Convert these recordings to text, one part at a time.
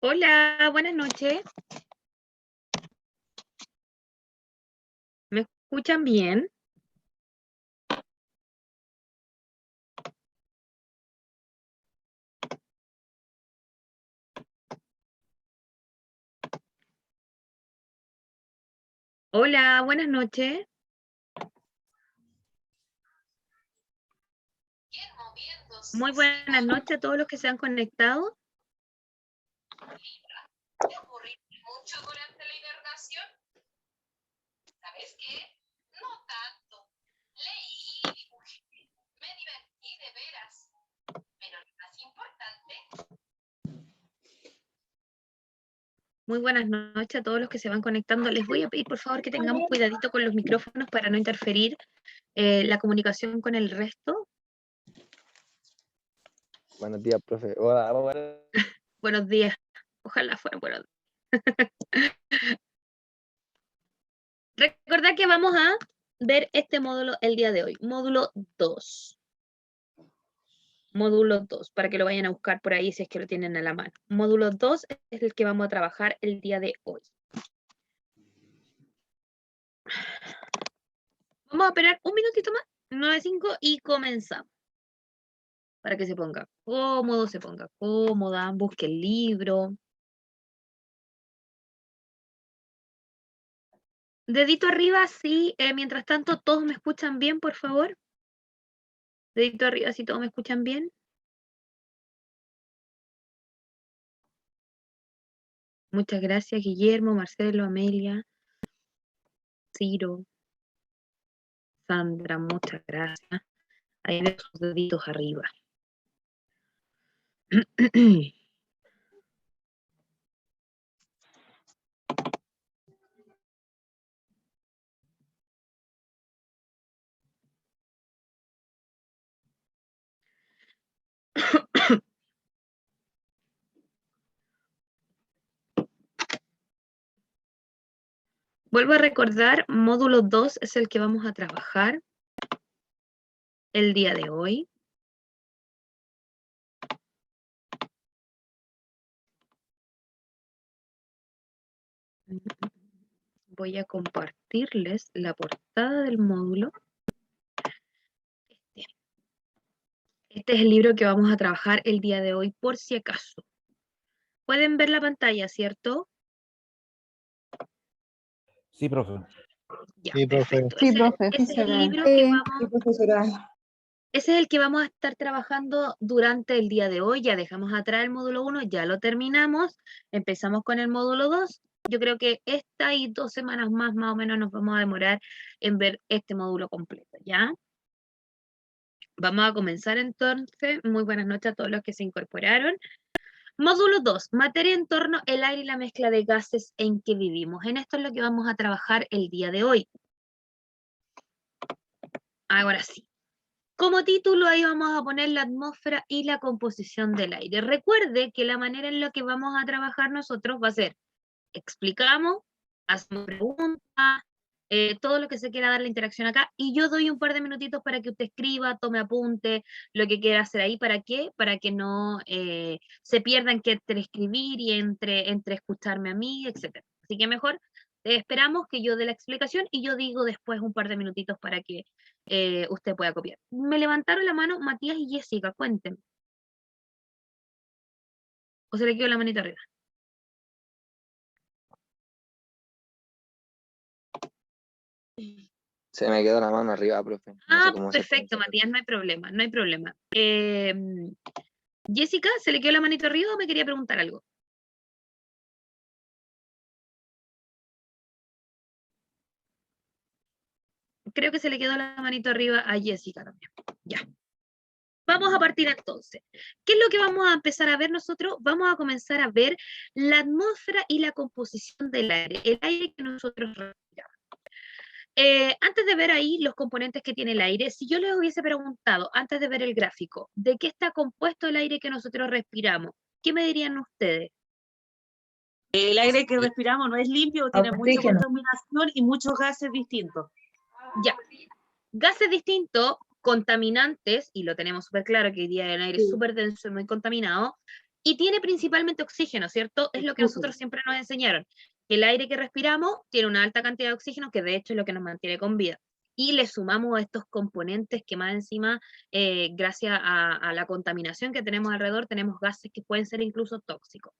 Hola, buenas noches. ¿Me escuchan bien? Hola, buenas noches. Muy buenas noches a todos los que se han conectado. ¿Te aburriste mucho durante la hibernación? ¿Sabes qué? No tanto. Leí, dibujé, me divertí de veras. Pero lo más importante... Muy buenas noches a todos los que se van conectando. Les voy a pedir, por favor, que tengamos cuidadito con los micrófonos para no interferir la comunicación con el resto. Buenos días, profe. Hola, Buenos días. Ojalá fueran buenos días. Recordad que vamos a ver este módulo el día de hoy. Módulo 2. Módulo 2, para que lo vayan a buscar por ahí si es que lo tienen a la mano. Módulo 2 es el que vamos a trabajar el día de hoy. Vamos a esperar un minutito más, 9:05, y comenzamos. Para que se ponga cómoda, busque el libro. Dedito arriba, sí. Mientras tanto, ¿todos me escuchan bien, por favor? Dedito arriba, si todos me escuchan bien. Muchas gracias, Guillermo, Marcelo, Amelia, Ciro, Sandra, muchas gracias. Ahí veo sus deditos arriba. Vuelvo a recordar, módulo 2 es el que vamos a trabajar el día de hoy. Voy a compartirles la portada del módulo. Este es el libro que vamos a trabajar el día de hoy, por si acaso. Pueden ver la pantalla, ¿cierto? Sí, profe. Ya, Sí, profe. perfecto. Sí, profe. Ese es el libro que Sí, profesora. ese es el que vamos a estar trabajando durante el día de hoy. Ya dejamos atrás el módulo 1, ya lo terminamos. Empezamos con el módulo 2. Yo creo que esta y 2 semanas más o menos nos vamos a demorar en ver este módulo completo, ¿ya? Vamos a comenzar entonces. Muy buenas noches a todos los que se incorporaron. Módulo 2, materia en torno al aire y la mezcla de gases en que vivimos. En esto es lo que vamos a trabajar el día de hoy. Ahora sí. Como título ahí vamos a poner la atmósfera y la composición del aire. Recuerde que la manera en la que vamos a trabajar nosotros va a ser, explicamos, hacemos preguntas, todo lo que se quiera dar la interacción acá, y yo doy un par de minutitos para que usted escriba, tome apunte, lo que quiera hacer ahí. ¿Para qué? Para que no se pierdan que entre escribir y entre escucharme a mí, etc. Así que mejor esperamos que yo dé la explicación y yo digo después un par de minutitos para que usted pueda copiar. Me levantaron la mano Matías y Jessica, cuéntenme. ¿O se le quedó la manita arriba? Se me quedó la mano arriba, profe. No sé cómo se Perfecto, Matías, no hay problema, no hay problema. Jessica, ¿se le quedó la manito arriba o me quería preguntar algo? Creo que se le quedó la manito arriba a Jessica también. Ya. Vamos a partir entonces. ¿Qué es lo que vamos a empezar a ver nosotros? Vamos a comenzar a ver la atmósfera y la composición del aire, el aire que nosotros respiramos. Antes de ver ahí los componentes que tiene el aire, si yo les hubiese preguntado, antes de ver el gráfico, ¿de qué está compuesto el aire que nosotros respiramos? ¿Qué me dirían ustedes? El aire que respiramos no es limpio, tiene mucha Oxígeno. contaminación y muchos gases distintos. Ya. Gases distintos, contaminantes, y lo tenemos súper claro que hoy día el aire es súper denso y muy contaminado, Y tiene principalmente oxígeno, ¿cierto? Es lo que nosotros siempre nos enseñaron. Que el aire que respiramos tiene una alta cantidad de oxígeno, que de hecho es lo que nos mantiene con vida. Y le sumamos estos componentes que más encima, gracias a la contaminación que tenemos alrededor, tenemos gases que pueden ser incluso tóxicos.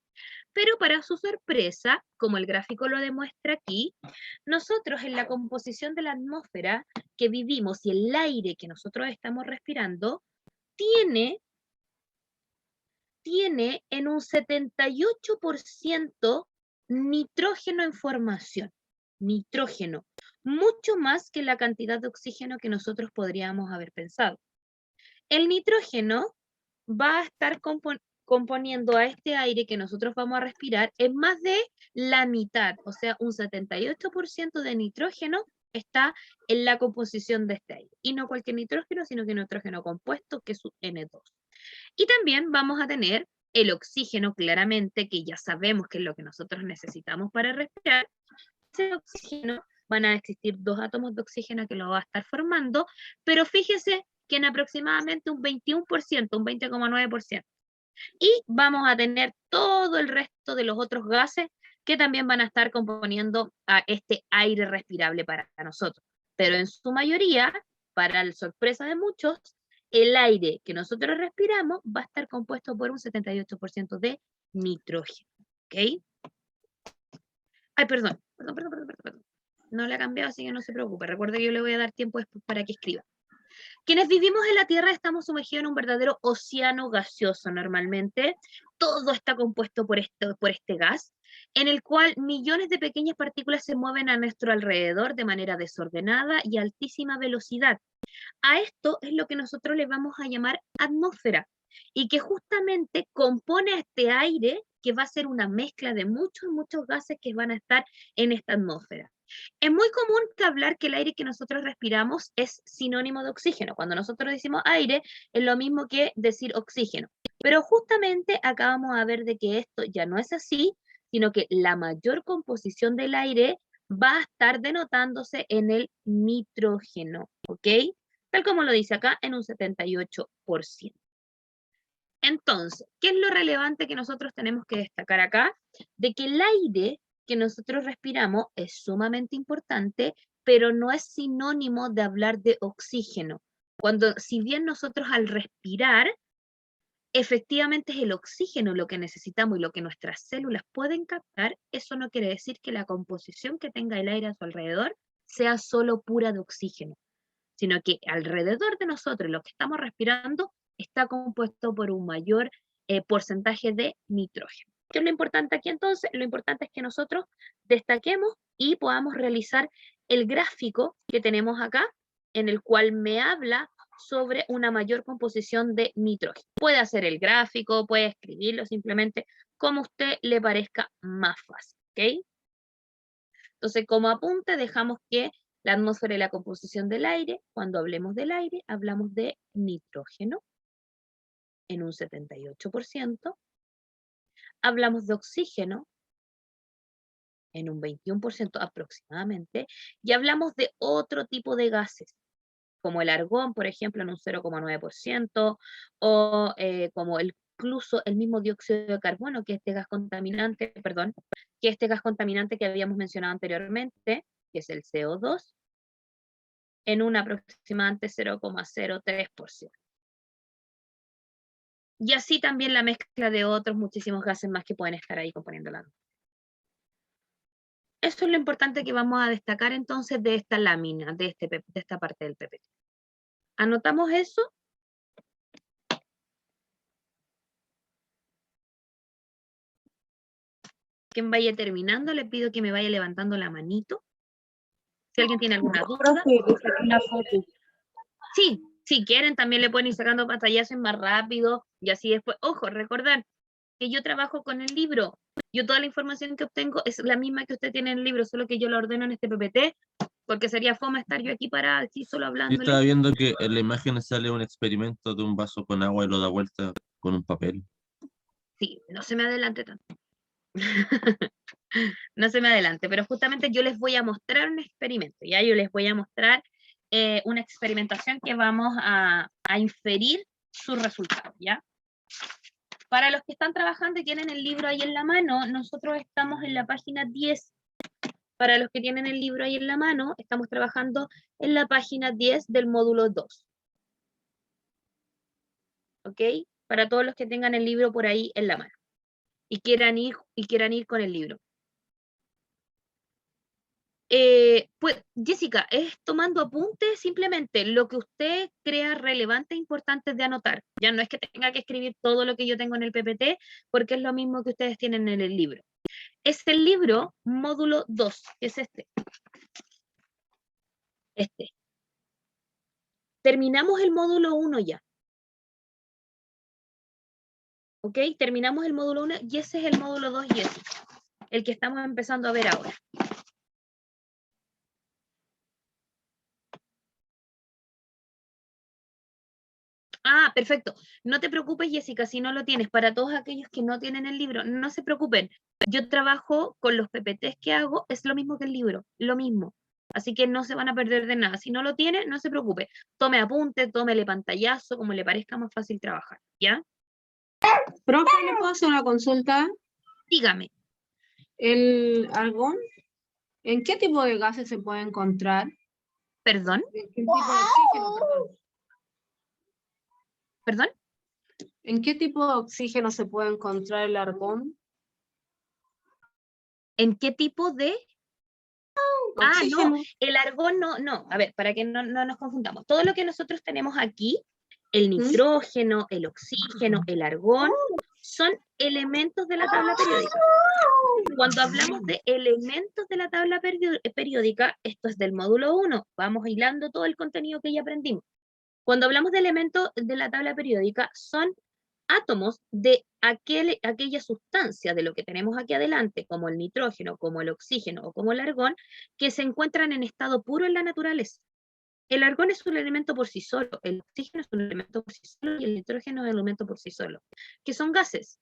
Pero para su sorpresa, como el gráfico lo demuestra aquí, nosotros en la composición de la atmósfera que vivimos y el aire que nosotros estamos respirando, tiene en un 78% nitrógeno en formación. Nitrógeno. Mucho más que la cantidad de oxígeno que nosotros podríamos haber pensado. El nitrógeno va a estar componiendo a este aire que nosotros vamos a respirar en más de la mitad, o sea, un 78% de nitrógeno está en la composición de este aire. Y no cualquier nitrógeno, sino que nitrógeno compuesto, que es su N2. Y también vamos a tener el oxígeno, claramente, que ya sabemos que es lo que nosotros necesitamos para respirar. Ese oxígeno, van a existir 2 átomos de oxígeno que lo va a estar formando, pero fíjese que en aproximadamente un 21%, un 20,9%. Y vamos a tener todo el resto de los otros gases que también van a estar componiendo a este aire respirable para nosotros. Pero en su mayoría, para la sorpresa de muchos, el aire que nosotros respiramos va a estar compuesto por un 78% de nitrógeno. ¿Ok? Ay, perdón. No le ha cambiado, así que no se preocupe. Recuerde que yo le voy a dar tiempo después para que escriba. Quienes vivimos en la Tierra estamos sumergidos en un verdadero océano gaseoso normalmente. Todo está compuesto por este gas, en el cual millones de pequeñas partículas se mueven a nuestro alrededor de manera desordenada y a altísima velocidad. A esto es lo que nosotros le vamos a llamar atmósfera, y que justamente compone este aire que va a ser una mezcla de muchos gases que van a estar en esta atmósfera. Es muy común hablar que el aire que nosotros respiramos es sinónimo de oxígeno. Cuando nosotros decimos aire, es lo mismo que decir oxígeno. Pero justamente acá vamos a ver de que esto ya no es así, sino que la mayor composición del aire va a estar denotándose en el nitrógeno, ¿ok? Tal como lo dice acá, en un 78%. Entonces, ¿qué es lo relevante que nosotros tenemos que destacar acá? De que el aire que nosotros respiramos es sumamente importante, pero no es sinónimo de hablar de oxígeno. Si bien nosotros al respirar, efectivamente es el oxígeno lo que necesitamos y lo que nuestras células pueden captar, eso no quiere decir que la composición que tenga el aire a su alrededor sea solo pura de oxígeno, sino que alrededor de nosotros, lo que estamos respirando, está compuesto por un mayor porcentaje de nitrógeno. ¿Qué es lo importante aquí entonces? Lo importante es que nosotros destaquemos y podamos realizar el gráfico que tenemos acá, en el cual me habla sobre una mayor composición de nitrógeno. Puede hacer el gráfico, puede escribirlo simplemente como a usted le parezca más fácil, ¿ok? Entonces, como apunte, dejamos que la atmósfera y la composición del aire, cuando hablemos del aire, hablamos de nitrógeno en un 78%, hablamos de oxígeno en un 21% aproximadamente, y hablamos de otro tipo de gases, como el argón, por ejemplo, en un 0,9%, o como incluso el mismo dióxido de carbono, que este gas contaminante, que habíamos mencionado anteriormente, que es el CO2, en un aproximadamente 0,03%. Y así también la mezcla de otros muchísimos gases más que pueden estar ahí componiendo la atmósfera. Eso es lo importante que vamos a destacar entonces de esta lámina, de esta parte del PPT. ¿Anotamos eso? Quien vaya terminando, le pido que me vaya levantando la manito. Si alguien tiene alguna duda. Sí, si quieren también le pueden ir sacando pantallazos más rápido y así después. Ojo, recordar que yo trabajo con el libro. Yo toda la información que obtengo es la misma que usted tiene en el libro, solo que yo la ordeno en este PPT, porque sería fome estar yo aquí para aquí solo hablando. Yo estaba viendo que en la imagen sale un experimento de un vaso con agua y lo da vuelta con un papel. Sí, no se me adelante tanto. No se me adelante, pero justamente yo les voy a mostrar un experimento, ¿ya? Yo les voy a mostrar una experimentación que vamos a inferir sus resultados, ¿ya? Para los que están trabajando y tienen el libro ahí en la mano, nosotros estamos en la página 10. Para los que tienen el libro ahí en la mano, estamos trabajando en la página 10 del módulo 2. ¿Ok? Para todos los que tengan el libro por ahí en la mano y quieran ir con el libro. Pues, Jessica, es tomando apuntes simplemente lo que usted crea relevante e importante de anotar. Ya no es que tenga que escribir todo lo que yo tengo en el PPT, porque es lo mismo que ustedes tienen en el libro. Es el libro módulo 2, que es este. Terminamos el módulo 1 ya. ¿Ok? Terminamos el módulo 1 y ese es el módulo 2, Jessica, el que estamos empezando a ver ahora. Ah, perfecto. No te preocupes, Jessica, si no lo tienes. Para todos aquellos que no tienen el libro, no se preocupen. Yo trabajo con los PPTs que hago, es lo mismo que el libro, lo mismo. Así que no se van a perder de nada. Si no lo tiene, no se preocupe. Tome apunte, tómele pantallazo, como le parezca más fácil trabajar, ¿ya? Profe, ¿le puedo hacer una consulta? Dígame. ¿El argón? ¿En qué tipo de gases se puede encontrar? ¿Perdón? ¿En qué tipo de oxígeno, perdón? ¿Perdón? ¿En qué tipo de oxígeno se puede encontrar el argón? ¿En qué tipo de...? Ah, no, Oxígeno. el argón no. A ver, para que no nos confundamos. Todo lo que nosotros tenemos aquí, el nitrógeno, el oxígeno, el argón, son elementos de la tabla periódica. Cuando hablamos de elementos de la tabla periódica, esto es del módulo 1, vamos hilando todo el contenido que ya aprendimos. Cuando hablamos de elementos de la tabla periódica, son átomos de aquella sustancia de lo que tenemos aquí adelante, como el nitrógeno, como el oxígeno o como el argón, que se encuentran en estado puro en la naturaleza. El argón es un elemento por sí solo, el oxígeno es un elemento por sí solo y el nitrógeno es un elemento por sí solo, que son gases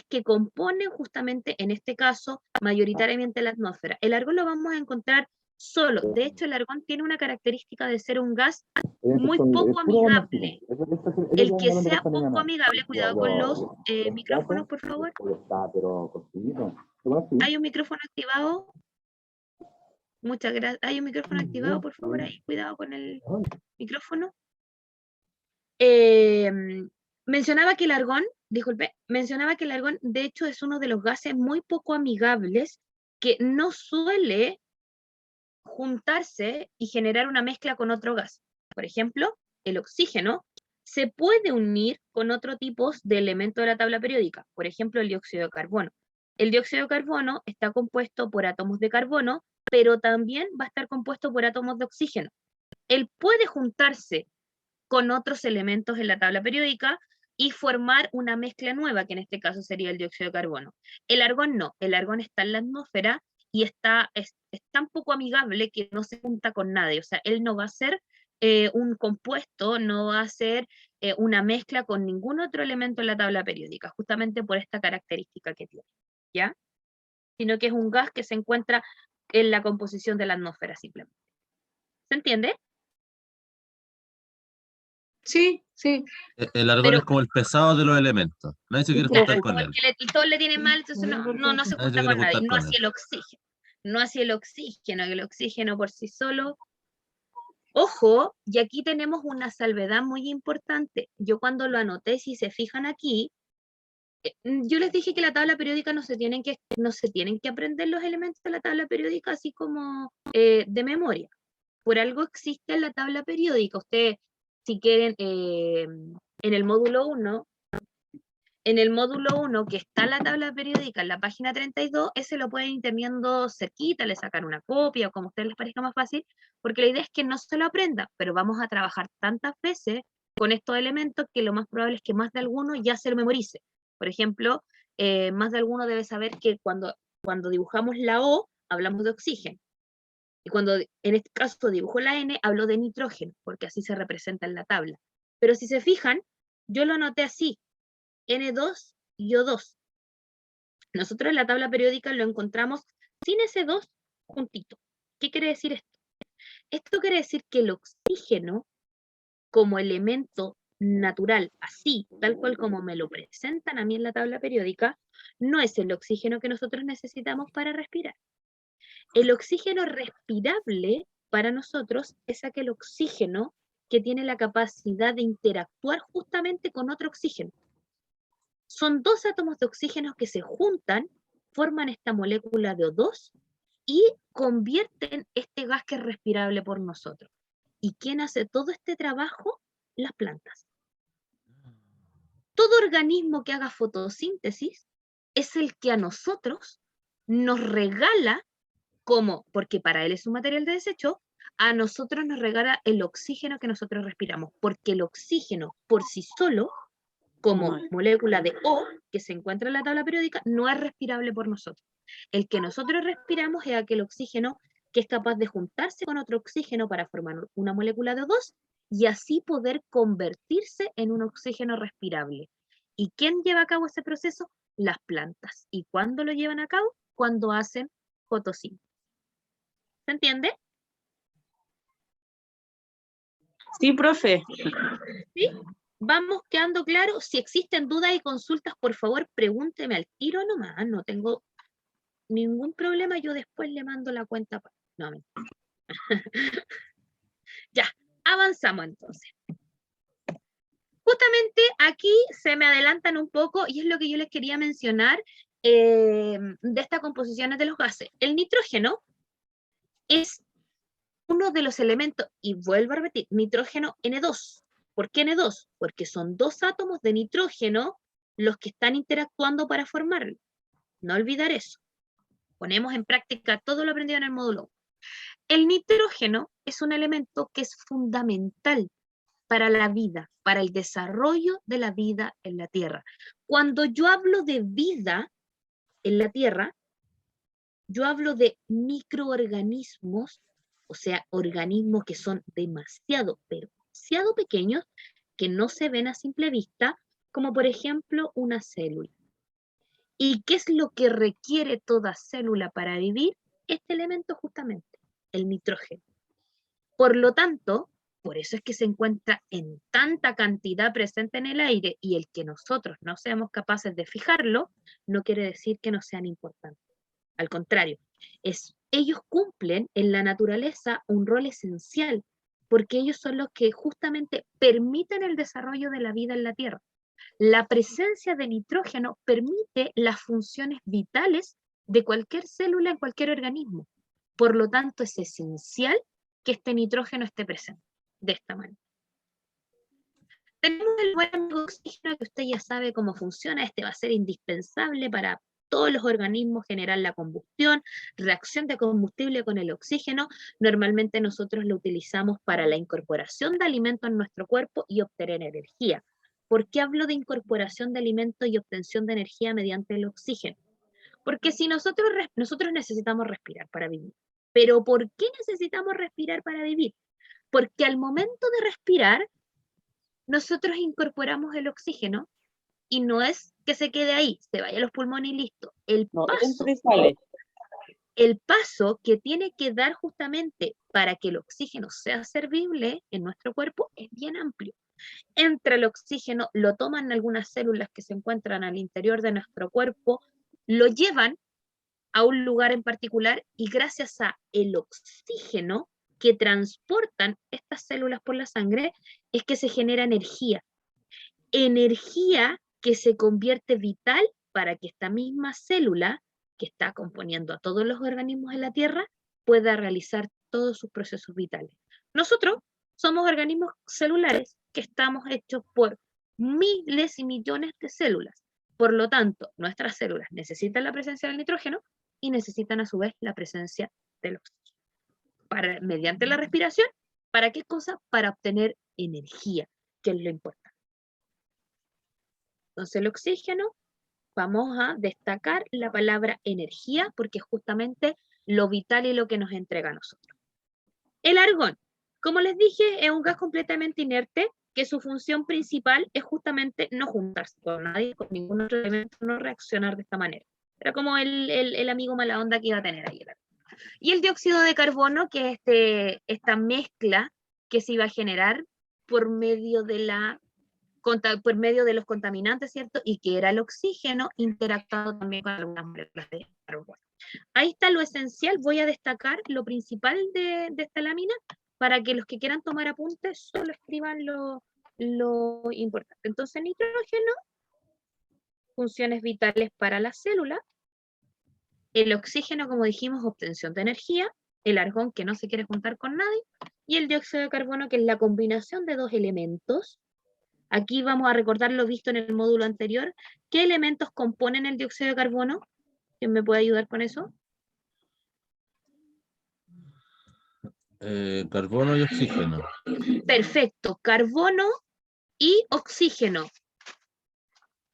que componen justamente, en este caso, mayoritariamente la atmósfera. El argón lo vamos a encontrar solo. De hecho, el argón tiene una característica de ser un gas muy poco amigable. El que sea poco amigable, cuidado con los micrófonos, por favor. ¿Hay un micrófono activado? Muchas gracias. ¿Hay un micrófono activado, por favor? Ahí, cuidado con el micrófono. Mencionaba que el argón, de hecho, es uno de los gases muy poco amigables que no suele juntarse y generar una mezcla con otro gas. Por ejemplo, el oxígeno se puede unir con otro tipo de elemento de la tabla periódica, por ejemplo, el dióxido de carbono. El dióxido de carbono está compuesto por átomos de carbono, pero también va a estar compuesto por átomos de oxígeno. Él puede juntarse con otros elementos en la tabla periódica y formar una mezcla nueva, que en este caso sería el dióxido de carbono. El argón no, el argón está en la atmósfera y es tan poco amigable que no se junta con nadie, o sea, él no va a ser un compuesto, no va a ser una mezcla con ningún otro elemento en la tabla periódica, justamente por esta característica que tiene, ¿ya? Sino que es un gas que se encuentra en la composición de la atmósfera simplemente. ¿Se entiende? Sí, sí. El argón es como el pesado de los elementos. Nadie se quiere juntar con él. Y todos le tienen mal, entonces no se junta con nadie. No así el oxígeno. No así el oxígeno por sí solo. Ojo, y aquí tenemos una salvedad muy importante. Yo cuando lo anoté, si se fijan aquí, yo les dije que la tabla periódica no se tienen que aprender los elementos de la tabla periódica así como de memoria. Por algo existe la tabla periódica. Ustedes, si quieren, en el módulo 1, que está la tabla periódica en la página 32, ese lo pueden ir teniendo cerquita, le sacan una copia o como a ustedes les parezca más fácil, porque la idea es que no se lo aprenda, pero vamos a trabajar tantas veces con estos elementos que lo más probable es que más de alguno ya se lo memorice. Por ejemplo, más de alguno debe saber que cuando dibujamos la O, hablamos de oxígeno. Y cuando en este caso dibujo la N, hablo de nitrógeno, porque así se representa en la tabla. Pero si se fijan, yo lo anoté así, N2 y O2. Nosotros en la tabla periódica lo encontramos sin ese 2 juntito. ¿Qué quiere decir esto? Esto quiere decir que el oxígeno, como elemento natural, así, tal cual como me lo presentan a mí en la tabla periódica, no es el oxígeno que nosotros necesitamos para respirar. El oxígeno respirable para nosotros es aquel oxígeno que tiene la capacidad de interactuar justamente con otro oxígeno. Son dos átomos de oxígeno que se juntan, forman esta molécula de O2 y convierten este gas que es respirable por nosotros. ¿Y quién hace todo este trabajo? Las plantas. Todo organismo que haga fotosíntesis es el que a nosotros nos regala, porque para él es un material de desecho, a nosotros nos regala el oxígeno que nosotros respiramos, porque el oxígeno por sí solo, como molécula de O, que se encuentra en la tabla periódica, no es respirable por nosotros. El que nosotros respiramos es aquel oxígeno que es capaz de juntarse con otro oxígeno para formar una molécula de O2 y así poder convertirse en un oxígeno respirable. ¿Y quién lleva a cabo ese proceso? Las plantas. ¿Y cuándo lo llevan a cabo? Cuando hacen fotosíntesis. ¿Se entiende? Sí, profe. ¿Sí? Vamos quedando claros. Si existen dudas y consultas, por favor, pregúnteme al tiro nomás. No tengo ningún problema. Yo después le mando la cuenta. No, ya, avanzamos entonces. Justamente aquí se me adelantan un poco, y es lo que yo les quería mencionar de estas composiciones de los gases. El nitrógeno es uno de los elementos, y vuelvo a repetir, nitrógeno N2. ¿Por qué N2? Porque son dos átomos de nitrógeno los que están interactuando para formarlo. No olvidar eso. Ponemos en práctica todo lo aprendido en el módulo 1. El nitrógeno es un elemento que es fundamental para la vida, para el desarrollo de la vida en la Tierra. Cuando yo hablo de vida en la Tierra, yo hablo de microorganismos, o sea, organismos que son demasiado, pero demasiado pequeños, que no se ven a simple vista, como por ejemplo una célula. ¿Y qué es lo que requiere toda célula para vivir? Este elemento justamente, el nitrógeno. Por lo tanto, por eso es que se encuentra en tanta cantidad presente en el aire, y el que nosotros no seamos capaces de fijarlo, no quiere decir que no sean importantes. Al contrario, ellos cumplen en la naturaleza un rol esencial, porque ellos son los que justamente permiten el desarrollo de la vida en la Tierra. La presencia de nitrógeno permite las funciones vitales de cualquier célula en cualquier organismo. Por lo tanto, es esencial que este nitrógeno esté presente de esta manera. Tenemos el buen amigo oxígeno, que usted ya sabe cómo funciona. Este va a ser indispensable para todos los organismos generar la combustión, reacción de combustible con el oxígeno. Normalmente nosotros lo utilizamos para la incorporación de alimentos en nuestro cuerpo y obtener energía. ¿Por qué hablo de incorporación de alimentos y obtención de energía mediante el oxígeno? Porque si nosotros necesitamos respirar para vivir. ¿Pero por qué necesitamos respirar para vivir? Porque al momento de respirar, nosotros incorporamos el oxígeno, y no es que se quede ahí, se vaya a los pulmones y listo. El paso que tiene que dar justamente para que el oxígeno sea servible en nuestro cuerpo es bien amplio. Entra el oxígeno, lo toman algunas células que se encuentran al interior de nuestro cuerpo, lo llevan a un lugar en particular, y gracias a el oxígeno que transportan estas células por la sangre es que se genera energía. Energía que se convierte vital para que esta misma célula, que está componiendo a todos los organismos en la Tierra, pueda realizar todos sus procesos vitales. Nosotros somos organismos celulares que estamos hechos por miles y millones de células. Por lo tanto, nuestras células necesitan la presencia del nitrógeno y necesitan a su vez la presencia del oxígeno. Mediante la respiración, ¿para qué cosa? Para obtener energía, que es lo importante. Entonces el oxígeno, vamos a destacar la palabra energía, porque es justamente lo vital y lo que nos entrega a nosotros. El argón, como les dije, es un gas completamente inerte, que su función principal es justamente no juntarse con nadie, con ningún otro elemento, no reaccionar de esta manera. Era como el amigo mala onda que iba a tener ahí el argón. Y el dióxido de carbono, que es esta mezcla que se iba a generar por medio de la por medio de los contaminantes, ¿cierto? Y que era el oxígeno interactuando también con algunas moléculas de carbono. Ahí está lo esencial. Voy a destacar lo principal de esta lámina para que los que quieran tomar apuntes solo escriban lo importante. Entonces, nitrógeno, funciones vitales para la célula. El oxígeno, como dijimos, obtención de energía. El argón, que no se quiere juntar con nadie. Y el dióxido de carbono, que es la combinación de dos elementos. Aquí vamos a recordar lo visto en el módulo anterior. ¿Qué elementos componen el dióxido de carbono? ¿Quién me puede ayudar con eso? Carbono y oxígeno. Perfecto, carbono y oxígeno.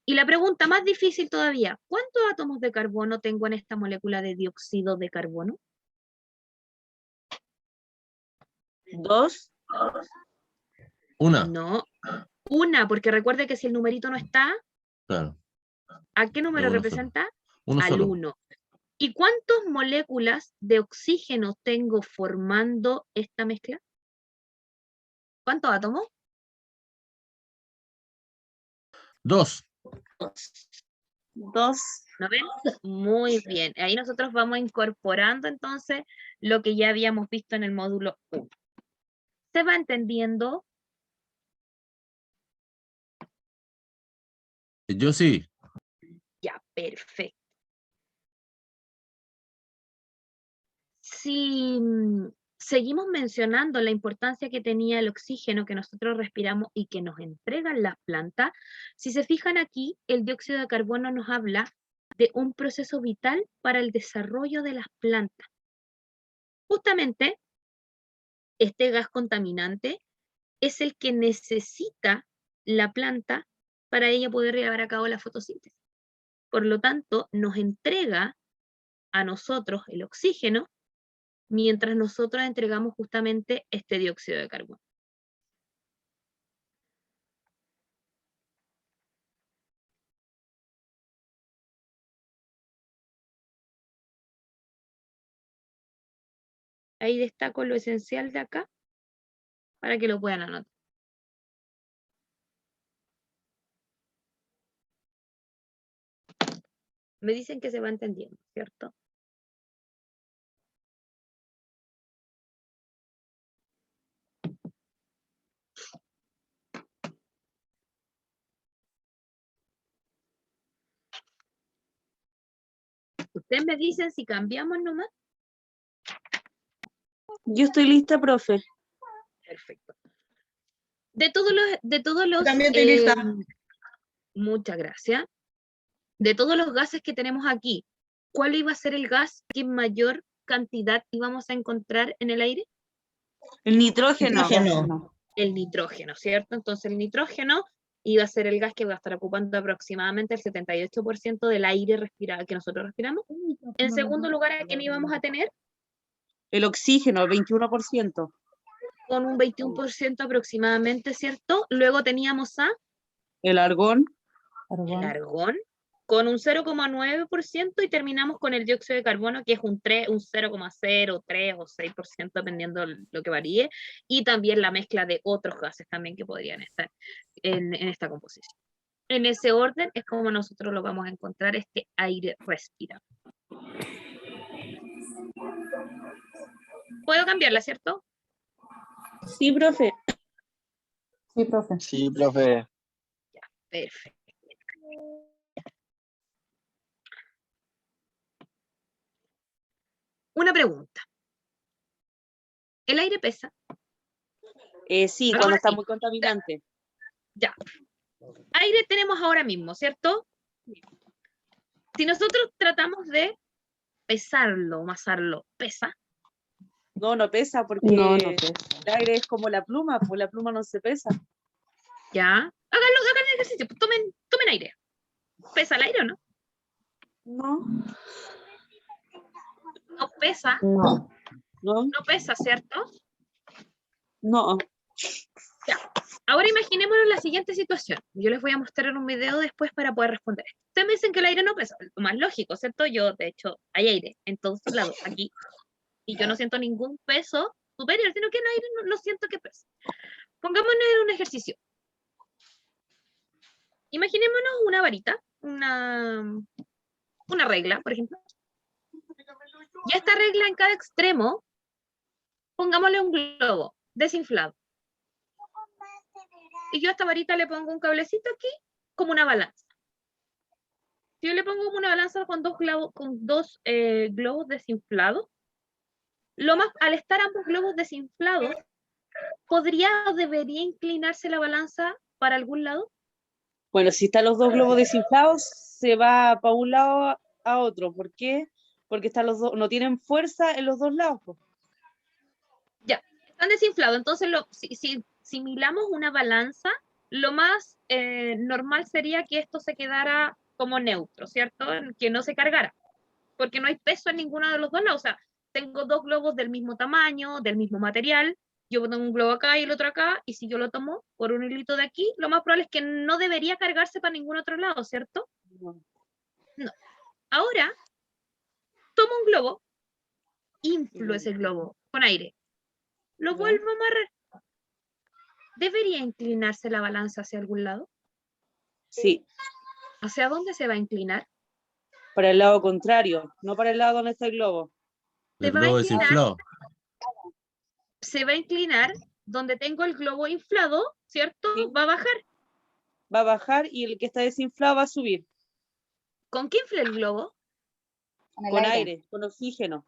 Y la pregunta más difícil todavía, ¿cuántos átomos de carbono tengo en esta molécula de dióxido de carbono? 2. Una. No, una, porque recuerde que si el numerito no está, Claro. ¿a qué número Uno representa? Uno Al solo. 1. ¿Y cuántas moléculas de oxígeno tengo formando esta mezcla? ¿Cuántos átomos? 2. 2. ¿No ven? Muy bien. Ahí nosotros vamos incorporando entonces lo que ya habíamos visto en el módulo 1. ¿Se va entendiendo? Yo sí. Ya, perfecto. Si seguimos mencionando la importancia que tenía el oxígeno que nosotros respiramos y que nos entregan las plantas, si se fijan aquí, el dióxido de carbono nos habla de un proceso vital para el desarrollo de las plantas. Justamente, este gas contaminante es el que necesita la planta para ella poder llevar a cabo la fotosíntesis. Por lo tanto, nos entrega a nosotros el oxígeno mientras nosotros entregamos justamente este dióxido de carbono. Ahí destaco lo esencial de acá para que lo puedan anotar. Me dicen que se va entendiendo, ¿cierto? Ustedes me dicen si cambiamos nomás. Yo estoy lista, profe. Perfecto. De todos los También estoy lista. muchas gracias. De todos los gases que tenemos aquí, ¿cuál iba a ser el gas que en mayor cantidad íbamos a encontrar en el aire? El nitrógeno. El nitrógeno, ¿cierto? Entonces el nitrógeno iba a ser el gas que va a estar ocupando aproximadamente el 78% del aire respirado que nosotros respiramos. En segundo lugar, ¿a quién íbamos a tener? El oxígeno, el 21%. Con un 21% aproximadamente, ¿cierto? Luego teníamos a El argón. el argón con un 0,9% y terminamos con el dióxido de carbono, que es un 0,03 o 6%, dependiendo lo que varíe, y también la mezcla de otros gases también que podrían estar en esta composición. En ese orden es como nosotros lo vamos a encontrar, este aire respirado. ¿Puedo cambiarla, cierto? Sí, profe. Sí, profe. Sí, profe. Perfecto. Una pregunta. ¿El aire pesa? Sí, Ahora cuando está sí. muy contaminante. Ya. Aire tenemos ahora mismo, ¿cierto? Si nosotros tratamos de pesarlo, masarlo, ¿pesa? No, no pesa porque el aire es como la pluma, pues la pluma no se pesa. Ya. Hagan el ejercicio, tomen aire. ¿Pesa el aire o no? No. No pesa. No. No pesa, ¿cierto? No. Ya. Ahora imaginémonos la siguiente situación. Yo les voy a mostrar un video después para poder responder esto. Ustedes me dicen que el aire no pesa, lo más lógico, ¿cierto? Yo, de hecho, hay aire en todos lados, aquí. Y yo no siento ningún peso superior, sino que el aire no siento que pesa. Pongámonos en un ejercicio. Imaginémonos una varita, una regla, por ejemplo. Y a esta regla en cada extremo, pongámosle un globo desinflado. Y yo a esta varita le pongo un cablecito aquí, como una balanza. Si yo le pongo como una balanza con dos globos desinflados, al estar ambos globos desinflados, ¿podría o debería inclinarse la balanza para algún lado? Bueno, si están los dos globos desinflados, se va para un lado a otro. ¿Por qué? Porque están los dos, no tienen fuerza en los dos lados. Po. Ya, están desinflados. Entonces, si similamos una balanza, lo más normal sería que esto se quedara como neutro, ¿cierto? Que no se cargara, porque no hay peso en ninguno de los dos lados. O sea, tengo dos globos del mismo tamaño, del mismo material, yo tengo un globo acá y el otro acá, y si yo lo tomo por un hilito de aquí, lo más probable es que no debería cargarse para ningún otro lado, ¿cierto? No. Ahora, tomo un globo, inflo ese globo con aire, lo vuelvo a amarrar. ¿Debería inclinarse la balanza hacia algún lado? Sí. ¿Hacia dónde se va a inclinar? Para el lado contrario, no para el lado donde está el globo. El globo desinflado. Se va a inclinar donde tengo el globo inflado, ¿cierto? Sí. Va a bajar. Va a bajar y el que está desinflado va a subir. ¿Con qué infla el globo? Con aire, con oxígeno.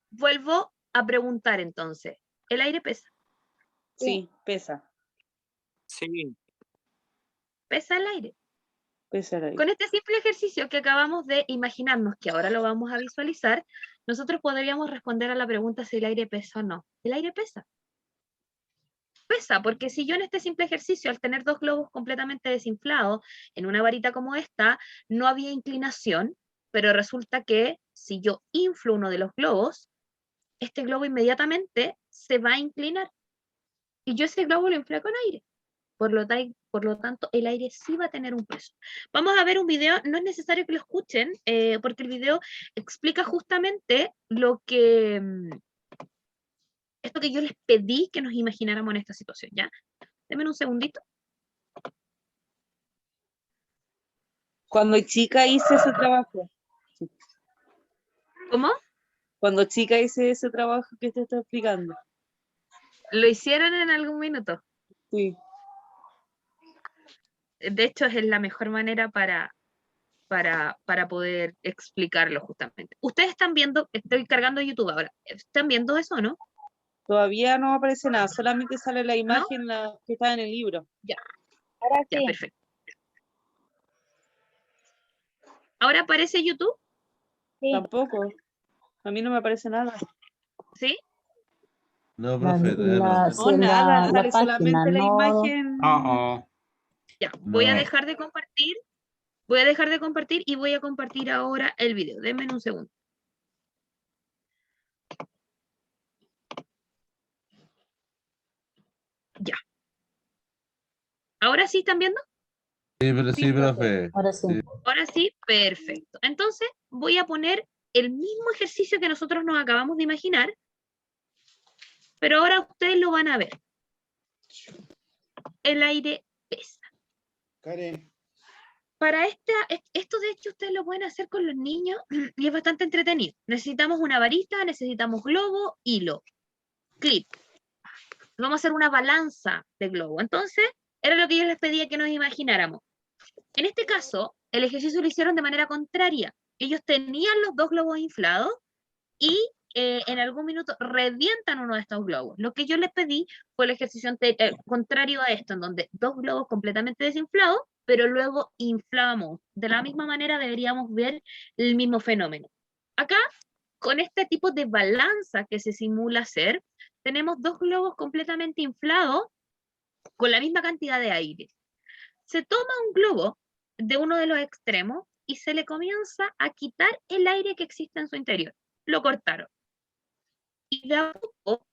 Vuelvo a preguntar entonces. ¿El aire pesa? Sí, pesa. Sí. ¿Pesa el aire? Pesa el aire. Con este simple ejercicio que acabamos de imaginarnos, que ahora lo vamos a visualizar, nosotros podríamos responder a la pregunta si el aire pesa o no. ¿El aire pesa? Pesa, porque si yo en este simple ejercicio, al tener dos globos completamente desinflados, en una varita como esta, no había inclinación, pero resulta que si yo inflo uno de los globos, este globo inmediatamente se va a inclinar. Y yo ese globo lo inflé con aire. Por lo tanto, el aire sí va a tener un peso. Vamos a ver un video, no es necesario que lo escuchen, porque el video explica justamente esto que yo les pedí que nos imagináramos en esta situación, ¿ya? Denme un segundito. Cuando chica hice ese trabajo. ¿Cómo? Cuando chica hice ese trabajo que te estoy explicando. ¿Lo hicieron en algún minuto? Sí. De hecho, es la mejor manera para poder explicarlo justamente. Ustedes están viendo, estoy cargando YouTube ahora, ¿están viendo eso o no? Todavía no aparece nada, solamente sale la imagen que está en el libro. Ya. Ahora sí. Ya, perfecto. ¿Ahora aparece YouTube? Sí. Tampoco. A mí no me aparece nada. ¿Sí? No, profe. No, nada, sale solamente la imagen. Ya, voy a dejar de compartir. Voy a dejar de compartir y voy a compartir ahora el video. Denme un segundo. Ya. ¿Ahora sí están viendo? Sí, pero sí, profe. Ahora sí. Ahora sí, perfecto. Entonces voy a poner el mismo ejercicio que nosotros nos acabamos de imaginar, pero ahora ustedes lo van a ver. El aire pesa. Karen. Para esto de hecho ustedes lo pueden hacer con los niños y es bastante entretenido. Necesitamos una varita, necesitamos globo, hilo, clip. Vamos a hacer una balanza de globo. Entonces, era lo que yo les pedía que nos imagináramos. En este caso, el ejercicio lo hicieron de manera contraria. Ellos tenían los dos globos inflados y en algún minuto revientan uno de estos globos. Lo que yo les pedí fue el ejercicio contrario a esto, en donde dos globos completamente desinflados, pero luego inflamos. De la misma manera deberíamos ver el mismo fenómeno. Acá, con este tipo de balanza que se simula hacer, tenemos dos globos completamente inflados con la misma cantidad de aire. Se toma un globo de uno de los extremos y se le comienza a quitar el aire que existe en su interior. Lo cortaron. Y de a poco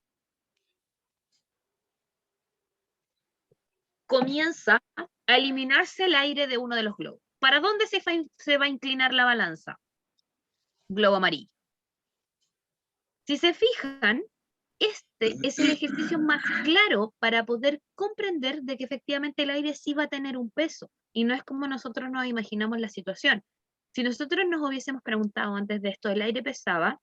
comienza a eliminarse el aire de uno de los globos. ¿Para dónde se va a inclinar la balanza? Globo amarillo. Si se fijan, este es el ejercicio más claro para poder comprender de que efectivamente el aire sí va a tener un peso y no es como nosotros nos imaginamos la situación. Si nosotros nos hubiésemos preguntado antes de esto, ¿el aire pesaba?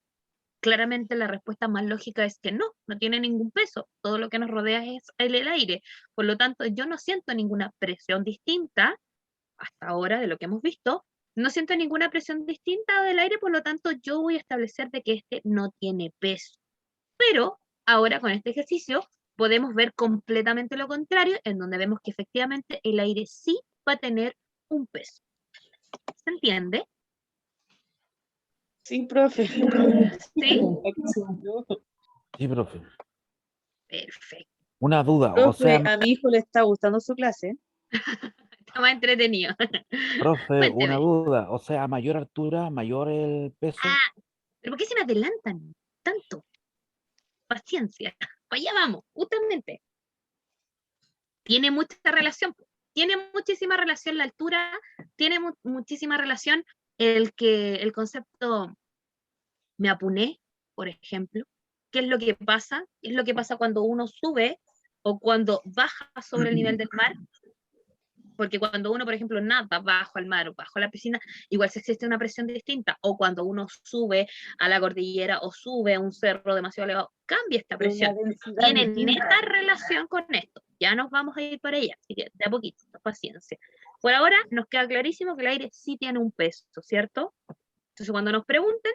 Claramente la respuesta más lógica es que no tiene ningún peso. Todo lo que nos rodea es el aire. Por lo tanto, yo no siento ninguna presión distinta, hasta ahora de lo que hemos visto, no siento ninguna presión distinta del aire, por lo tanto, yo voy a establecer de que este no tiene peso. Pero ahora con este ejercicio podemos ver completamente lo contrario, en donde vemos que efectivamente el aire sí va a tener un peso. ¿Se entiende? Sí, profe. ¿Sí? Sí, profe. Perfecto. Una duda, o Profe, sea, a mi hijo le está gustando su clase. Está más entretenido. profe, una Cuénteme. duda, o sea, a mayor altura, mayor el peso. Ah, ¿pero por qué se me adelantan tanto? Paciencia. Para allá vamos, justamente. Tiene mucha relación. Tiene muchísima relación la altura, tiene muchísima relación el concepto me apuné, por ejemplo. ¿Qué es lo que pasa? ¿Qué es lo que pasa cuando uno sube o cuando baja sobre el nivel del mar? Porque cuando uno, por ejemplo, nada bajo al mar o bajo la piscina, igual se existe una presión distinta. O cuando uno sube a la cordillera o sube a un cerro demasiado elevado, cambia esta presión. Tiene neta relación con esto. Ya nos vamos a ir para allá. Así que de a poquito, paciencia. Por ahora nos queda clarísimo que el aire sí tiene un peso, ¿cierto? Entonces cuando nos pregunten,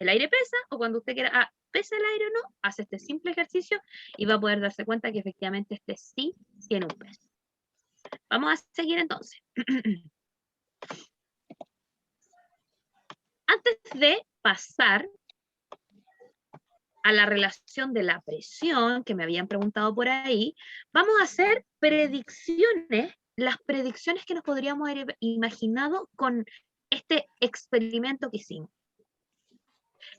¿el aire pesa? O cuando usted quiera, ¿pesa el aire o no? Hace este simple ejercicio y va a poder darse cuenta que efectivamente este sí tiene un peso. Vamos a seguir entonces. Antes de pasar a la relación de la presión, que me habían preguntado por ahí, vamos a hacer predicciones, las predicciones que nos podríamos haber imaginado con este experimento que hicimos.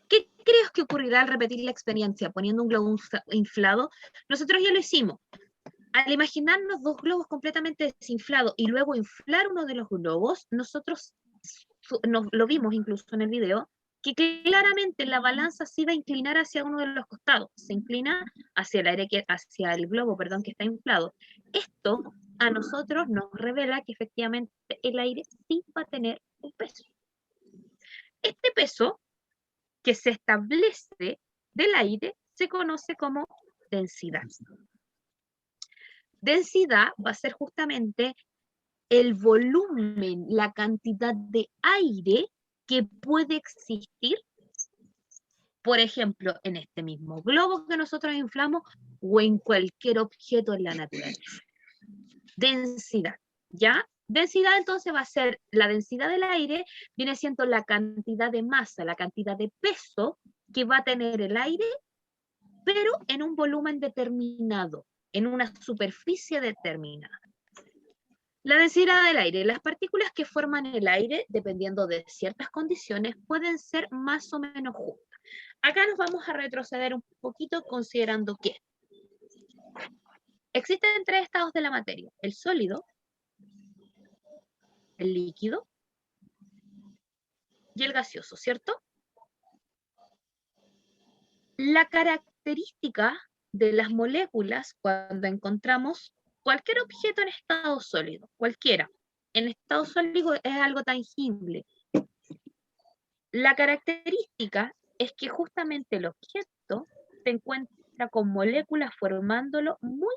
¿Qué crees que ocurrirá al repetir la experiencia poniendo un globo inflado? Nosotros ya lo hicimos. Al imaginarnos dos globos completamente desinflados y luego inflar uno de los globos, nosotros lo vimos incluso en el video, que claramente la balanza se iba a inclinar hacia uno de los costados, se inclina hacia el aire, hacia el globo, perdón, que está inflado. Esto a nosotros nos revela que efectivamente el aire sí va a tener un peso. Este peso que se establece del aire se conoce como densidad. Densidad va a ser justamente el volumen, la cantidad de aire que puede existir, por ejemplo, en este mismo globo que nosotros inflamos o en cualquier objeto en la naturaleza. Densidad, ¿ya? Densidad entonces va a ser, la densidad del aire viene siendo la cantidad de masa, la cantidad de peso que va a tener el aire, pero en un volumen determinado, en una superficie determinada. La densidad del aire. Las partículas que forman el aire, dependiendo de ciertas condiciones, pueden ser más o menos justas. Acá nos vamos a retroceder un poquito considerando que existen tres estados de la materia: el sólido, el líquido y el gaseoso, ¿cierto? La característica de las moléculas cuando encontramos cualquier objeto en estado sólido, cualquiera, en estado sólido es algo tangible. La característica es que justamente el objeto se encuentra con moléculas formándolo muy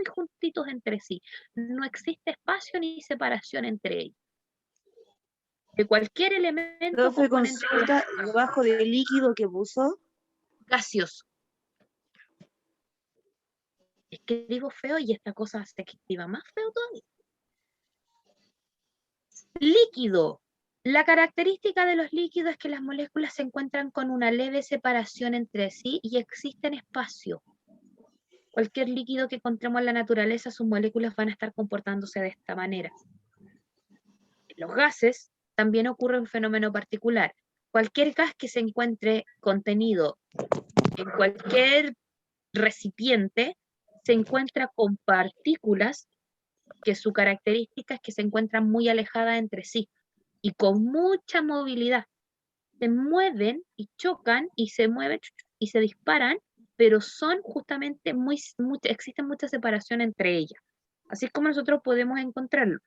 juntitos entre sí. No existe espacio ni separación entre ellos. De cualquier elemento. Profe, consulta, debajo del líquido que puso. Gaseoso. Es que digo feo y esta cosa se activa más feo todavía. Líquido. La característica de los líquidos es que las moléculas se encuentran con una leve separación entre sí y existen espacio. Cualquier líquido que encontremos en la naturaleza, sus moléculas van a estar comportándose de esta manera. En los gases también ocurre un fenómeno particular. Cualquier gas que se encuentre contenido en cualquier recipiente se encuentra con partículas que su característica es que se encuentran muy alejadas entre sí y con mucha movilidad. Se mueven y chocan y se mueven y se disparan, pero son justamente existe mucha separación entre ellas. Así es como nosotros podemos encontrarlo.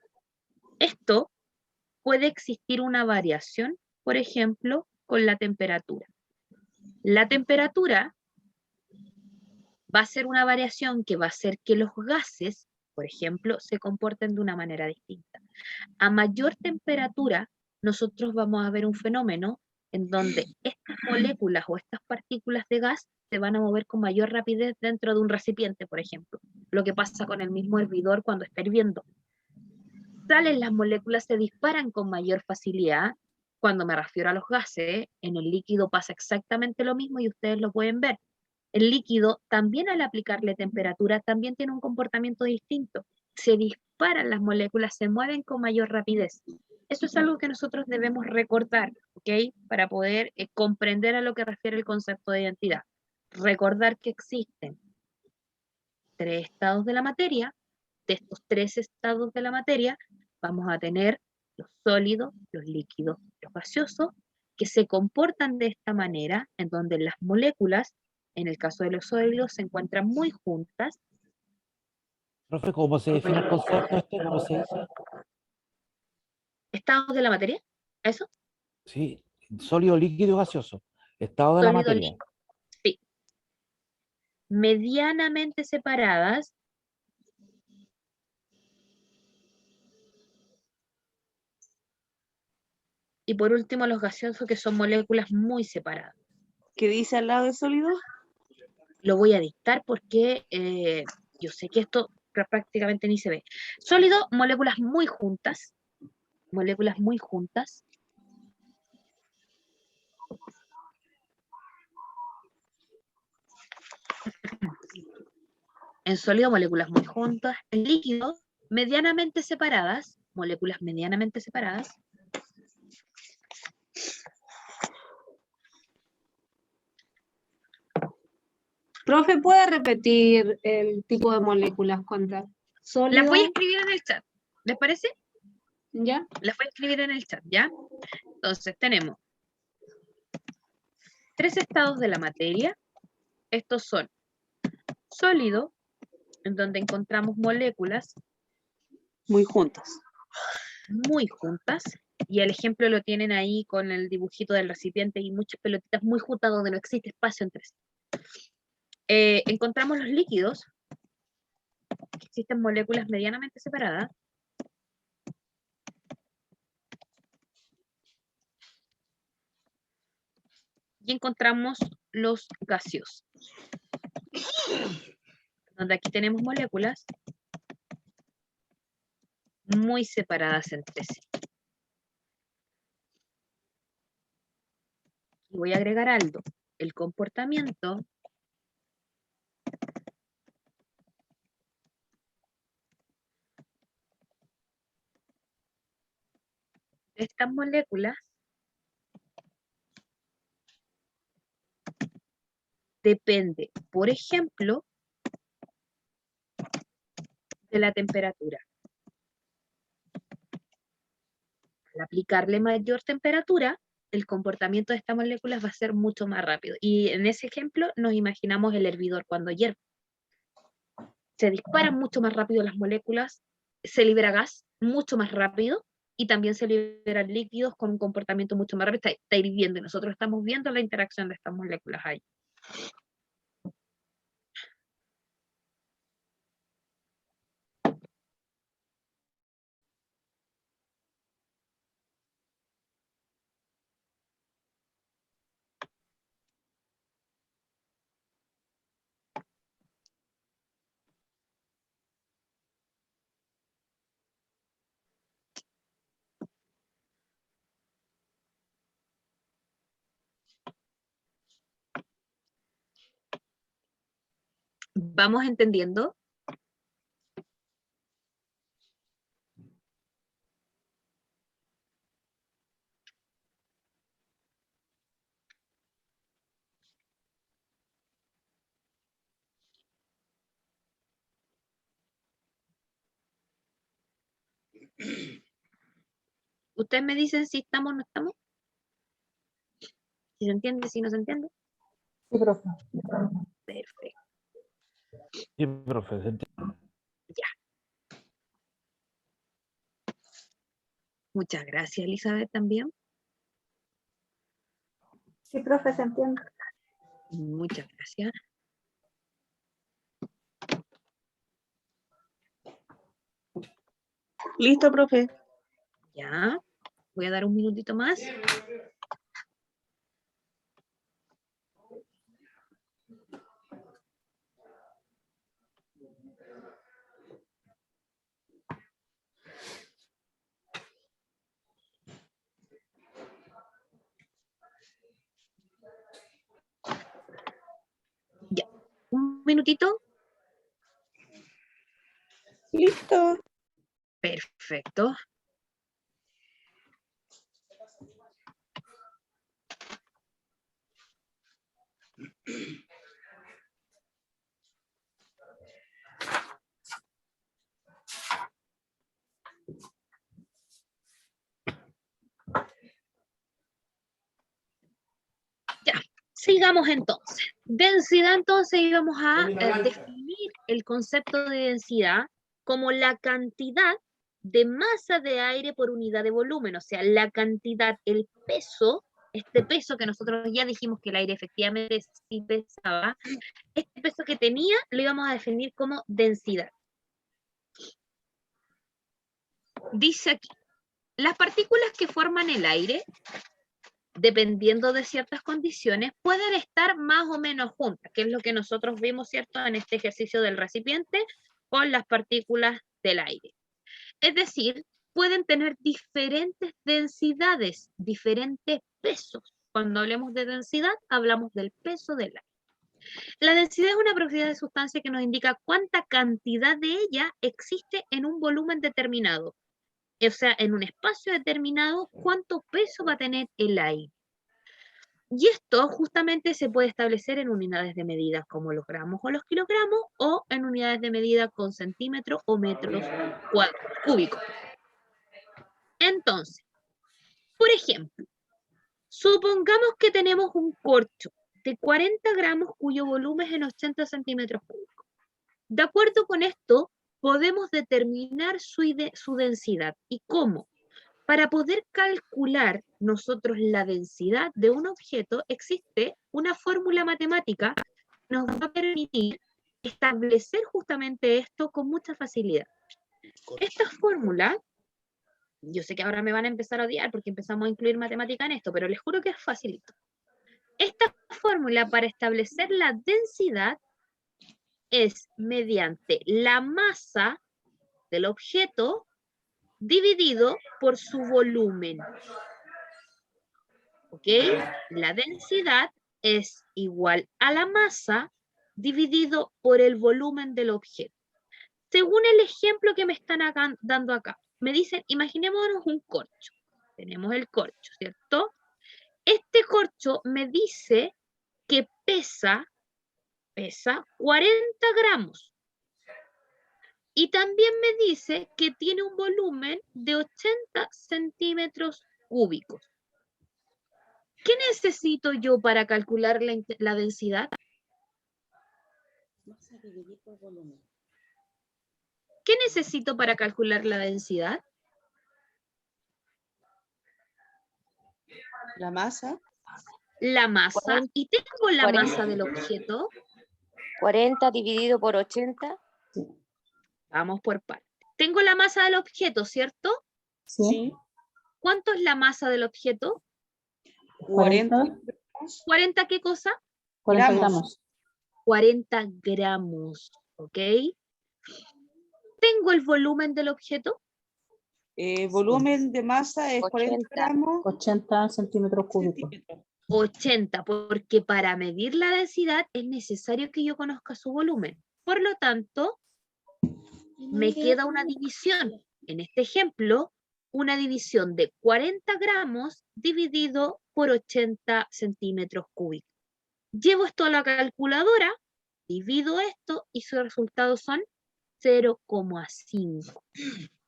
Esto puede existir una variación, por ejemplo, con la temperatura. La temperatura va a ser una variación que va a hacer que los gases, por ejemplo, se comporten de una manera distinta. A mayor temperatura, nosotros vamos a ver un fenómeno en donde estas moléculas o estas partículas de gas se van a mover con mayor rapidez dentro de un recipiente, por ejemplo. Lo que pasa con el mismo hervidor cuando está hirviendo. Salen las moléculas, se disparan con mayor facilidad. Cuando me refiero a los gases, en el líquido pasa exactamente lo mismo y ustedes lo pueden ver. El líquido, también al aplicarle temperatura, también tiene un comportamiento distinto. Se disparan las moléculas, se mueven con mayor rapidez. Eso es algo que nosotros debemos recordar, ¿ok? Para poder comprender a lo que refiere el concepto de identidad. Recordar que existen 3 estados de la materia. De estos 3 estados de la materia, vamos a tener los sólidos, los líquidos, los gaseosos, que se comportan de esta manera, en donde las moléculas, en el caso de los sólidos, se encuentran muy juntas. Profe, ¿cómo se define el concepto este? ¿Cómo se dice? ¿Estados de la materia? ¿Eso? Sí, sólido, líquido y gaseoso. Estado de la Sólido, materia. líquido. Sí. Medianamente separadas. Y por último, los gaseosos, que son moléculas muy separadas. ¿Qué dice al lado de sólido? Lo voy a dictar porque yo sé que esto prácticamente ni se ve. Sólido, moléculas muy juntas. Moléculas muy juntas. En sólido, moléculas muy juntas. En líquido, medianamente separadas. Moléculas medianamente separadas. Profe, ¿puede repetir el tipo de moléculas contra sólido? Las voy a escribir en el chat. ¿Les parece? ¿Ya? Las voy a escribir en el chat, ¿ya? Entonces, tenemos 3 estados de la materia. Estos son sólido, en donde encontramos moléculas Muy juntas. muy juntas, y el ejemplo lo tienen ahí con el dibujito del recipiente y muchas pelotitas muy juntas donde no existe espacio entre sí. Encontramos los líquidos, que existen moléculas medianamente separadas. Y encontramos los gaseosos, donde aquí tenemos moléculas muy separadas entre sí. Y voy a agregar algo. El comportamiento de estas moléculas depende, por ejemplo, de la temperatura. Al aplicarle mayor temperatura, el comportamiento de estas moléculas va a ser mucho más rápido. Y en ese ejemplo nos imaginamos el hervidor cuando hierve. Se disparan mucho más rápido las moléculas, se libera gas mucho más rápido y también se liberan líquidos con un comportamiento mucho más rápido. Está hirviendo y nosotros estamos viendo la interacción de estas moléculas ahí. ¿Vamos entendiendo? ¿Ustedes me dicen si estamos o no estamos? ¿Si se entiende, si no se entiende? Sí, profe. Perfecto. Sí, profe, se entiende. Ya. Muchas gracias, Elizabeth, también. Sí, profe, se entiende. Muchas gracias. Listo, profe. Ya, voy a dar un minutito más. Ya, un minutito. Listo. Perfecto. Ya, sigamos entonces. Densidad, entonces íbamos a definir el concepto de densidad como la cantidad de masa de aire por unidad de volumen, o sea, la cantidad, el peso, este peso que nosotros ya dijimos que el aire efectivamente sí pesaba, este peso que tenía lo íbamos a definir como densidad. Dice aquí, las partículas que forman el aire, dependiendo de ciertas condiciones, pueden estar más o menos juntas, que es lo que nosotros vimos, ¿cierto?, en este ejercicio del recipiente con las partículas del aire. Es decir, pueden tener diferentes densidades, diferentes pesos. Cuando hablemos de densidad, hablamos del peso del aire. La densidad es una propiedad de sustancia que nos indica cuánta cantidad de ella existe en un volumen determinado. O sea, en un espacio determinado, cuánto peso va a tener el aire. Y esto justamente se puede establecer en unidades de medida como los gramos o los kilogramos, o en unidades de medida con centímetros o metros cúbicos. Entonces, por ejemplo, supongamos que tenemos un corcho de 40 gramos cuyo volumen es en 80 centímetros cúbicos. De acuerdo con esto, podemos determinar su densidad. ¿Y cómo? Para poder calcular nosotros la densidad de un objeto, existe una fórmula matemática que nos va a permitir establecer justamente esto con mucha facilidad. Esta fórmula, yo sé que ahora me van a empezar a odiar porque empezamos a incluir matemática en esto, pero les juro que es facilito. Esta fórmula para establecer la densidad es mediante la masa del objeto dividido por su volumen. ¿Ok? La densidad es igual a la masa dividido por el volumen del objeto. Según el ejemplo que me están dando acá, me dicen, imaginémonos un corcho. Tenemos el corcho, ¿cierto? Este corcho me dice que pesa 40 gramos. Y también me dice que tiene un volumen de 80 centímetros cúbicos. ¿Qué necesito yo para calcular la densidad? ¿Qué necesito para calcular la densidad? La masa. La masa. 40, ¿Y tengo la 40. masa del objeto? 40 dividido por 80. Vamos por partes. Tengo la masa del objeto, ¿cierto? Sí. ¿Cuánto es la masa del objeto? 40. ¿40 qué cosa? 40 gramos. 40 gramos, ¿ok? ¿Tengo el volumen del objeto? Volumen de masa es 40 gramos. 80 centímetros cúbicos. 80, porque para medir la densidad es necesario que yo conozca su volumen. Por lo tanto, me queda una división. En este ejemplo, una división de 40 gramos dividido por 80 centímetros cúbicos. Llevo esto a la calculadora, divido esto y sus resultados son 0,5.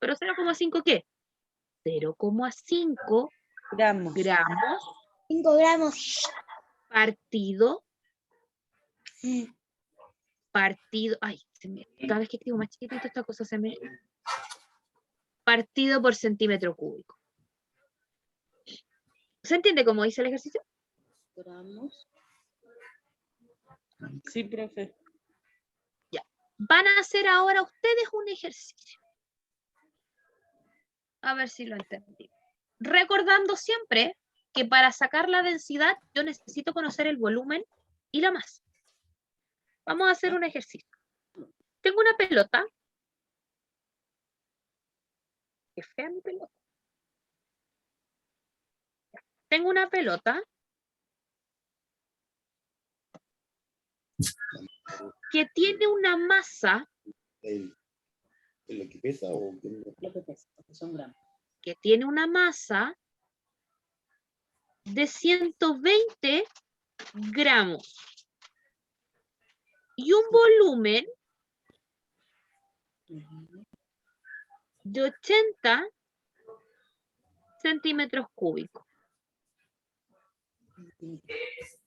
¿Pero 0,5 qué? 0,5 gramos. 5 gramos. Partido, ay, cada vez que escribo más chiquitito esta cosa se me... Partido por centímetro cúbico. ¿Se entiende cómo hice el ejercicio? Gramos. Sí, profe. Van a hacer ahora ustedes un ejercicio. A ver si lo entendí. Recordando siempre que para sacar la densidad yo necesito conocer el volumen y la masa. Vamos a hacer un ejercicio. Tengo una pelota. Qué fea mi pelota. Tengo una pelota que tiene una masa ¿Lo que pesa o Lo que pesa, porque son gramos. que tiene una masa de 120 gramos y un volumen de 80 centímetros cúbicos.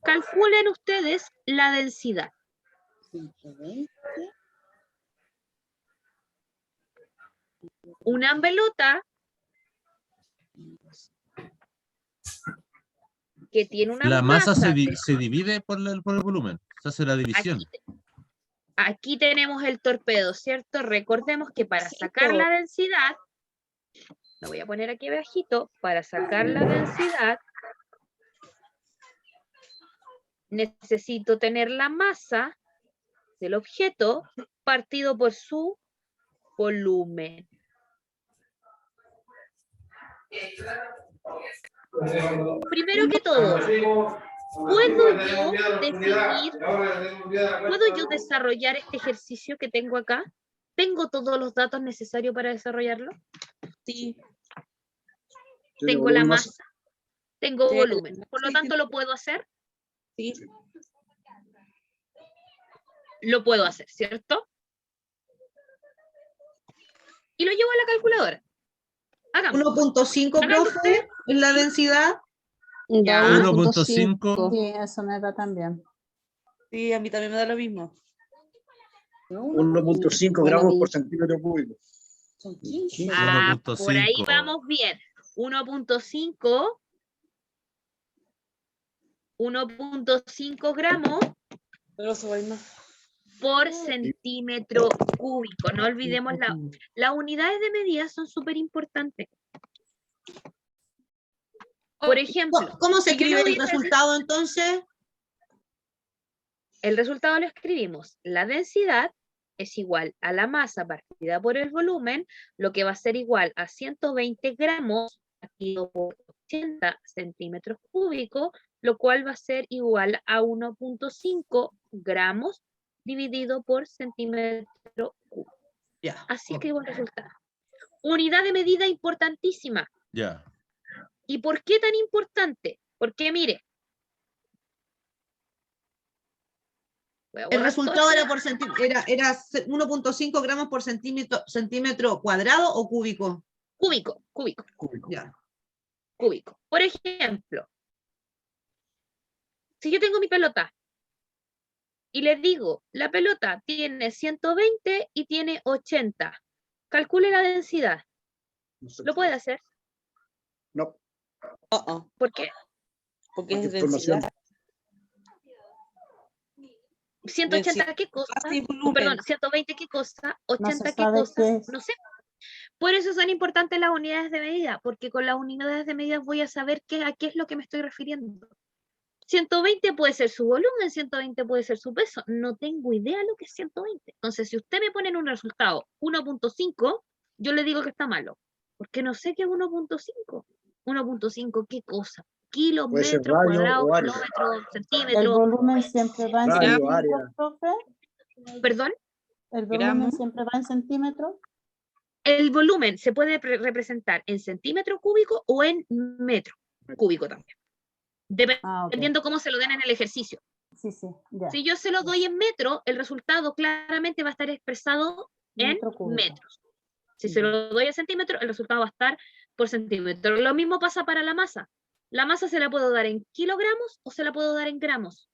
Calculen ustedes la densidad. 120. Una pelota que tiene una La masa se de- divide por el volumen. Se hace la división. Aquí tenemos el torpedo, ¿cierto? Recordemos que para sacar la densidad, lo voy a poner aquí abajito, para sacar la densidad, necesito tener la masa del objeto partido por su volumen. Primero que todo, ¿puedo yo desarrollar este ejercicio que tengo acá? ¿Tengo todos los datos necesarios para desarrollarlo? Sí. Tengo la masa, tengo Sí. volumen, por lo Sí, tanto sí. lo puedo hacer. Sí. Lo puedo hacer, ¿cierto? Y lo llevo a la calculadora. Hagamos. 1.5, Hagan profe, usted. es la densidad. Ya. 1.5. Sí, eso me da también. Sí, a mí también me da lo mismo. 1.5 gramos por centímetro cúbico? Son 15. Ah, por ahí 1.5. vamos bien. 1.5 gramos Pero eso va a ir más. por centímetro cúbico. No olvidemos, las unidades de medida son súper importantes. Por ejemplo, ¿Cómo se si yo le escribe doy el ese- resultado entonces? El resultado lo escribimos. La densidad es igual a la masa partida por el volumen, lo que va a ser igual a 120 gramos partido por 80 centímetros cúbicos, lo cual va a ser igual a 1.5 gramos dividido por centímetro cúbico. Ya. Así escribo el resultado. Unidad de medida importantísima. Ya. ¿Y por qué tan importante? Porque mire, voy a El borrar resultado todo era esto. era 1.5 gramos por centímetro cuadrado o cúbico. Cúbico. Ya. Cúbico. Por ejemplo, si yo tengo mi pelota y le digo, la pelota tiene 120 y tiene 80, calcule la densidad. ¿Lo puede hacer? No. ¿Por qué? Porque es Información. densidad. 180, Densidad. ¿qué cosa? Masa y volumen. Perdón, 120, ¿qué cosa? 80, ¿qué sabe cosa? qué es. No sé. Por eso son importantes las unidades de medida, porque con las unidades de medida voy a saber a qué es lo que me estoy refiriendo. 120 puede ser su volumen, 120 puede ser su peso. No tengo idea lo que es 120. Entonces, si usted me pone en un resultado 1.5, yo le digo que está malo, porque no sé qué es 1.5. 1.5, ¿qué cosa? Kilos, Puede ser metros, radio cuadrados, o área. kilómetros, El centímetros. volumen siempre va en Radio, centímetros, área. profe. ¿Perdón? El volumen Gramos. siempre va en centímetros. El volumen se puede representar en centímetro cúbico o en metro cúbico también. Dependiendo cómo se lo den en el ejercicio. Sí, ya. Si yo se lo doy en metro, el resultado claramente va a estar expresado en Metro cúbico. metros. Si se lo doy en centímetros, el resultado va a estar por centímetro. Lo mismo pasa para la masa. La masa se la puedo dar en kilogramos o se la puedo dar en gramos.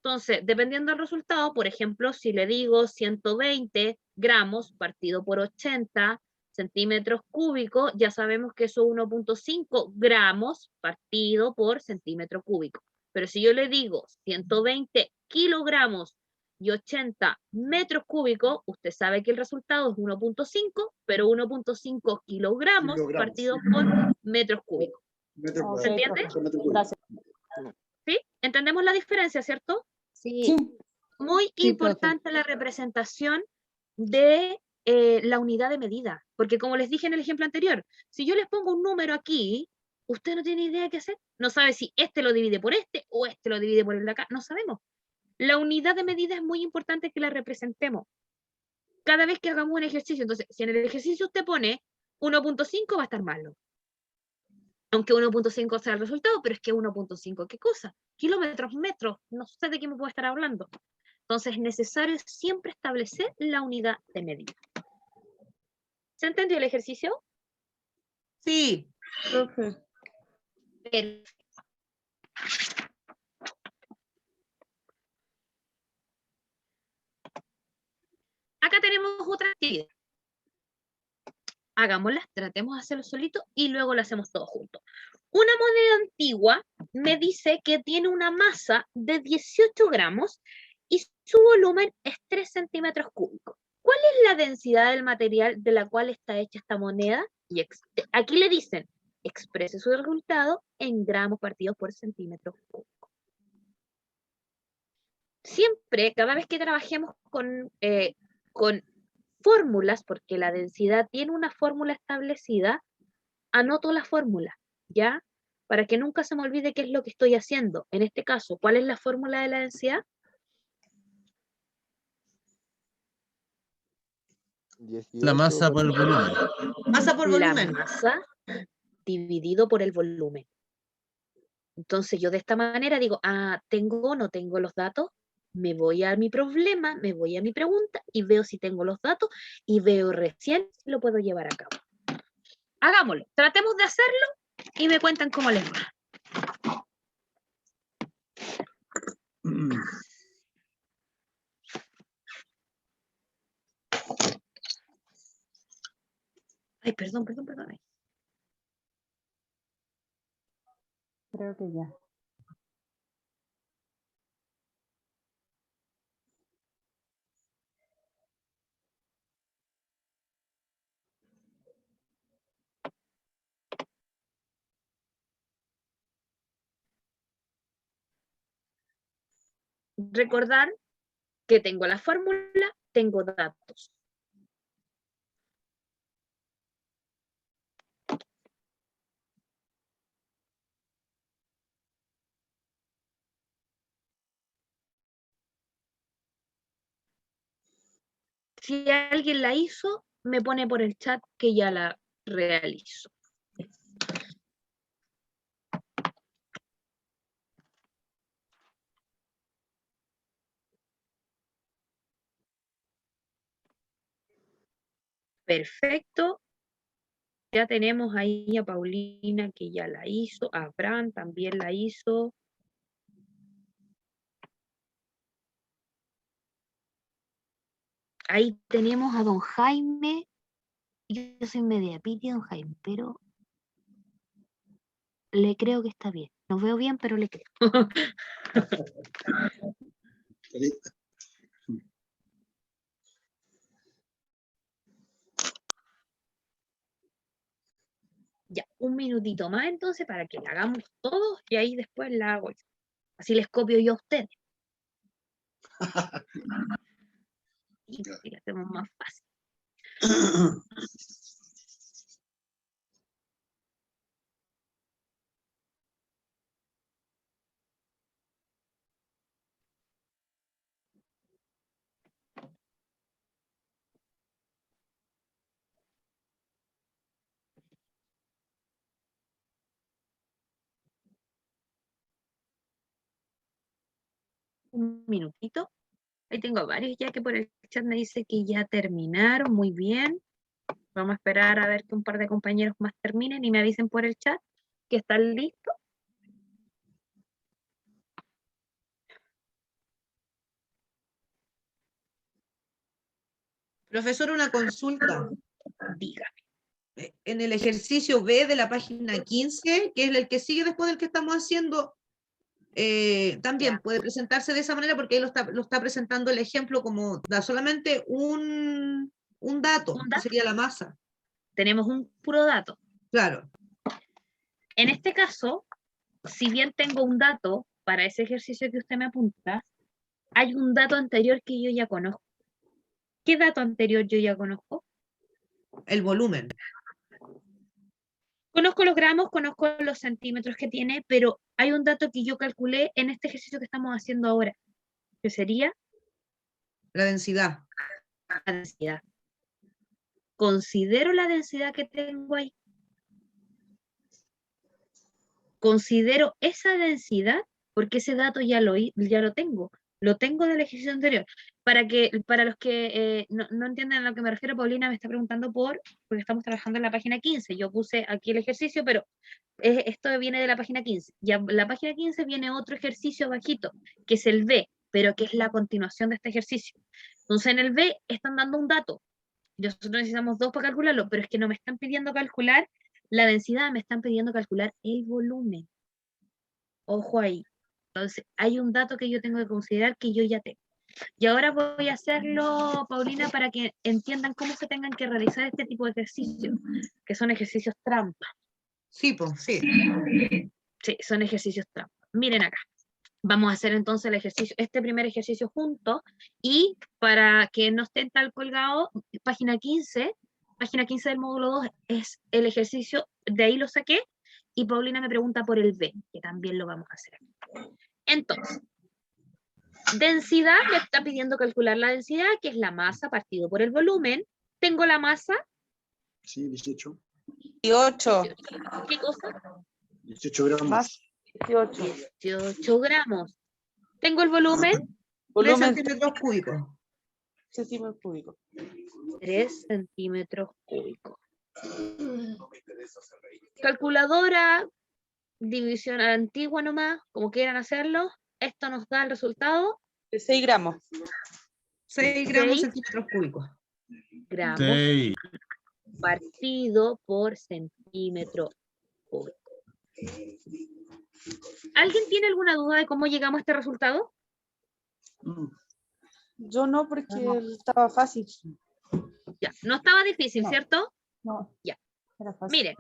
Entonces, dependiendo del resultado, por ejemplo, si le digo 120 gramos partido por 80 centímetros cúbicos, ya sabemos que eso es 1.5 gramos partido por centímetro cúbico. Pero si yo le digo 120 kilogramos y 80 metros cúbicos, usted sabe que el resultado es 1.5, pero 1.5 kilogramos partido por metros cúbicos. Metro ¿Se entiende? Gracias. ¿Sí? ¿Entendemos la diferencia, cierto? Sí. Muy Sí, importante la representación de la unidad de medida, porque como les dije en el ejemplo anterior, si yo les pongo un número aquí, usted no tiene idea de qué hacer, no sabe si este lo divide por este o este lo divide por el de acá, no sabemos. La unidad de medida es muy importante que la representemos cada vez que hagamos un ejercicio. Entonces, si en el ejercicio usted pone 1.5 va a estar malo. Aunque 1.5 sea el resultado, pero es que 1.5, ¿qué cosa? Kilómetros, metros, no sé de qué me puedo estar hablando. Entonces es necesario siempre establecer la unidad de medida. ¿Se entendió el ejercicio? Sí. Profe. Perfecto. Acá tenemos otra actividad. Hagámosla, tratemos de hacerlo solito y luego lo hacemos todos juntos. Una moneda antigua me dice que tiene una masa de 18 gramos y su volumen es 3 centímetros cúbicos. ¿Cuál es la densidad del material de la cual está hecha esta moneda? Y aquí le dicen, exprese su resultado en gramos partidos por centímetro cúbico. Siempre, cada vez que trabajemos con fórmulas, porque la densidad tiene una fórmula establecida, anoto la fórmula, ¿ya? Para que nunca se me olvide qué es lo que estoy haciendo. En este caso, ¿cuál es la fórmula de la densidad? 18 La masa por el volumen. Masa por volumen. La masa dividido por el volumen. Entonces yo de esta manera digo, tengo o no tengo los datos, me voy a mi problema, me voy a mi pregunta y veo si tengo los datos y veo recién si lo puedo llevar a cabo. Hagámoslo, tratemos de hacerlo y me cuentan cómo les va. Ay, perdón. Creo que ya. Recordar que tengo la fórmula, tengo datos. Si alguien la hizo, me pone por el chat que ya la realizo. Perfecto. Ya tenemos ahí a Paulina que ya la hizo, a Fran también la hizo. Ahí tenemos a don Jaime. Yo soy media piti, don Jaime, pero le creo que está bien. No veo bien, pero le creo. Ya, un minutito más entonces para que la hagamos todos y ahí después la hago yo. Así les copio yo a ustedes. Y la hacemos más fácil. Un minutito. Ahí tengo varios ya que por el chat me dice que ya terminaron. Muy bien. Vamos a esperar a ver que un par de compañeros más terminen y me avisen por el chat que están listos. Profesor, una consulta. Dígame. en el ejercicio B de la página 15, que es el que sigue después del que estamos haciendo, también puede presentarse de esa manera porque ahí lo está presentando el ejemplo como da solamente un dato, que sería la masa. Tenemos un puro dato. Claro. En este caso, si bien tengo un dato para ese ejercicio que usted me apunta, hay un dato anterior que yo ya conozco. ¿Qué dato anterior yo ya conozco? El volumen. Conozco los gramos, conozco los centímetros que tiene, pero hay un dato que yo calculé en este ejercicio que estamos haciendo ahora, que sería la densidad. La densidad. Considero la densidad que tengo ahí. Considero esa densidad porque ese dato ya lo tengo. Lo tengo del ejercicio anterior. Para los que no entienden a lo que me refiero, Paulina me está preguntando porque estamos trabajando en la página 15. Yo puse aquí el ejercicio, pero esto viene de la página 15. Ya la página 15 viene otro ejercicio bajito, que es el B, pero que es la continuación de este ejercicio. Entonces en el B están dando un dato. Nosotros necesitamos 2 para calcularlo, pero es que no me están pidiendo calcular la densidad, me están pidiendo calcular el volumen. Ojo ahí. Entonces, hay un dato que yo tengo que considerar que yo ya tengo. Y ahora voy a hacerlo, Paulina, para que entiendan cómo se tengan que realizar este tipo de ejercicios, que son ejercicios trampa. Sí, pues, sí. Sí, son ejercicios trampa. Miren acá. Vamos a hacer entonces el ejercicio, este primer ejercicio juntos, y para que no estén tal colgado, página 15 del módulo 2 es el ejercicio, de ahí lo saqué, y Paulina me pregunta por el B, que también lo vamos a hacer. Entonces, densidad, me está pidiendo calcular la densidad, que es la masa partido por el volumen. Tengo la masa. Sí, 18. 18. ¿Qué cosa? 18 gramos. Más 18 gramos. Tengo el volumen. 3 centímetros cúbicos. 3 centímetros cúbicos. Calculadora, división antigua nomás, como quieran hacerlo. Esto nos da el resultado. De 6 gramos. 6 gramos centímetros cúbicos. Gramos 6. partido por centímetro cúbico. ¿Alguien tiene alguna duda de cómo llegamos a este resultado? Yo no, porque estaba fácil. Ya, no estaba difícil, No. ¿cierto? No, Ya. era fácil. Miren,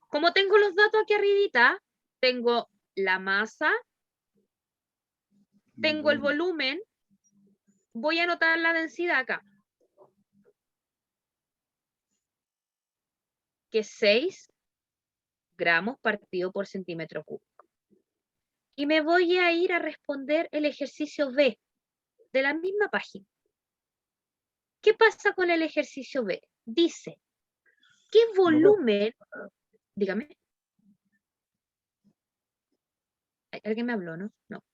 como tengo los datos aquí arribita, tengo la masa, tengo el volumen, voy a anotar la densidad acá, que es 6 gramos partido por centímetro cúbico. Y me voy a ir a responder el ejercicio B de la misma página. ¿Qué pasa con el ejercicio B? Dice, ¿qué volumen? Dígame. ¿Alguien me habló, no? No.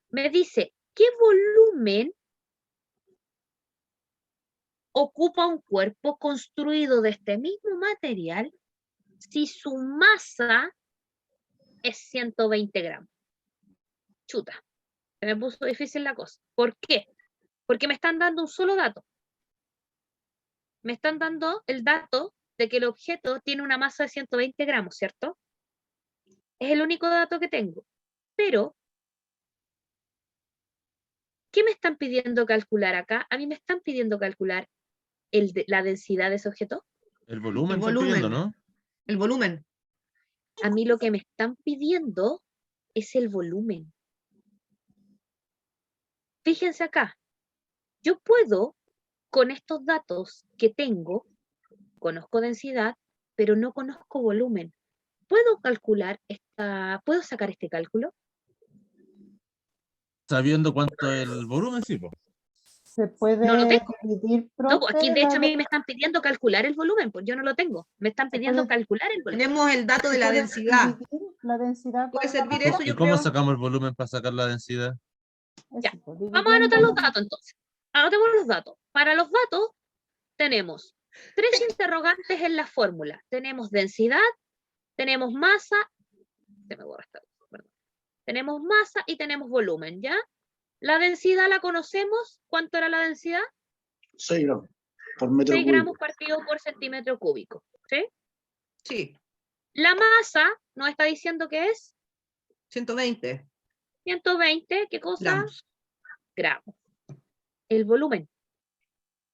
Me dice, ¿qué volumen ocupa un cuerpo construido de este mismo material si su masa es 120 gramos? Chuta, se me puso difícil la cosa. ¿Por qué? Porque me están dando un solo dato. Me están dando el dato de que el objeto tiene una masa de 120 gramos, ¿cierto? Es el único dato que tengo. Pero, ¿qué me están pidiendo calcular acá? A mí me están pidiendo calcular la densidad de ese objeto. El volumen, El volumen. están pidiendo, ¿no? El volumen. A mí lo que me están pidiendo es el volumen. Fíjense acá. Yo puedo, con estos datos que tengo, conozco densidad, pero no conozco volumen. ¿Puedo calcular puedo sacar este cálculo? Sabiendo cuánto es el volumen, sí, pues. Se puede No lo tengo. dividir, No, pues aquí de profe, hecho a mí me están pidiendo calcular el volumen, pues yo no lo tengo. Me están pidiendo calcular el volumen. Tenemos el dato de la ¿puede densidad. dividir la densidad ¿Puede por la servir masa? eso? ¿Y Yo cómo creo. sacamos el volumen para sacar la densidad? Ya. Eso, pues, Vamos a anotar los dividiendo datos entonces. Anotemos los datos. Para los datos tenemos 3 interrogantes en la fórmula. Tenemos densidad, tenemos masa, se me borra esta cosa, perdón. Tenemos masa y tenemos volumen, ¿ya? La densidad la conocemos. ¿Cuánto era la densidad? 6 gramos. Por metro 6 gramos cúbico. partido por centímetro cúbico. ¿Sí? Sí, La masa nos está diciendo que es 120 120, ¿qué cosa? gramos. Gramos. El volumen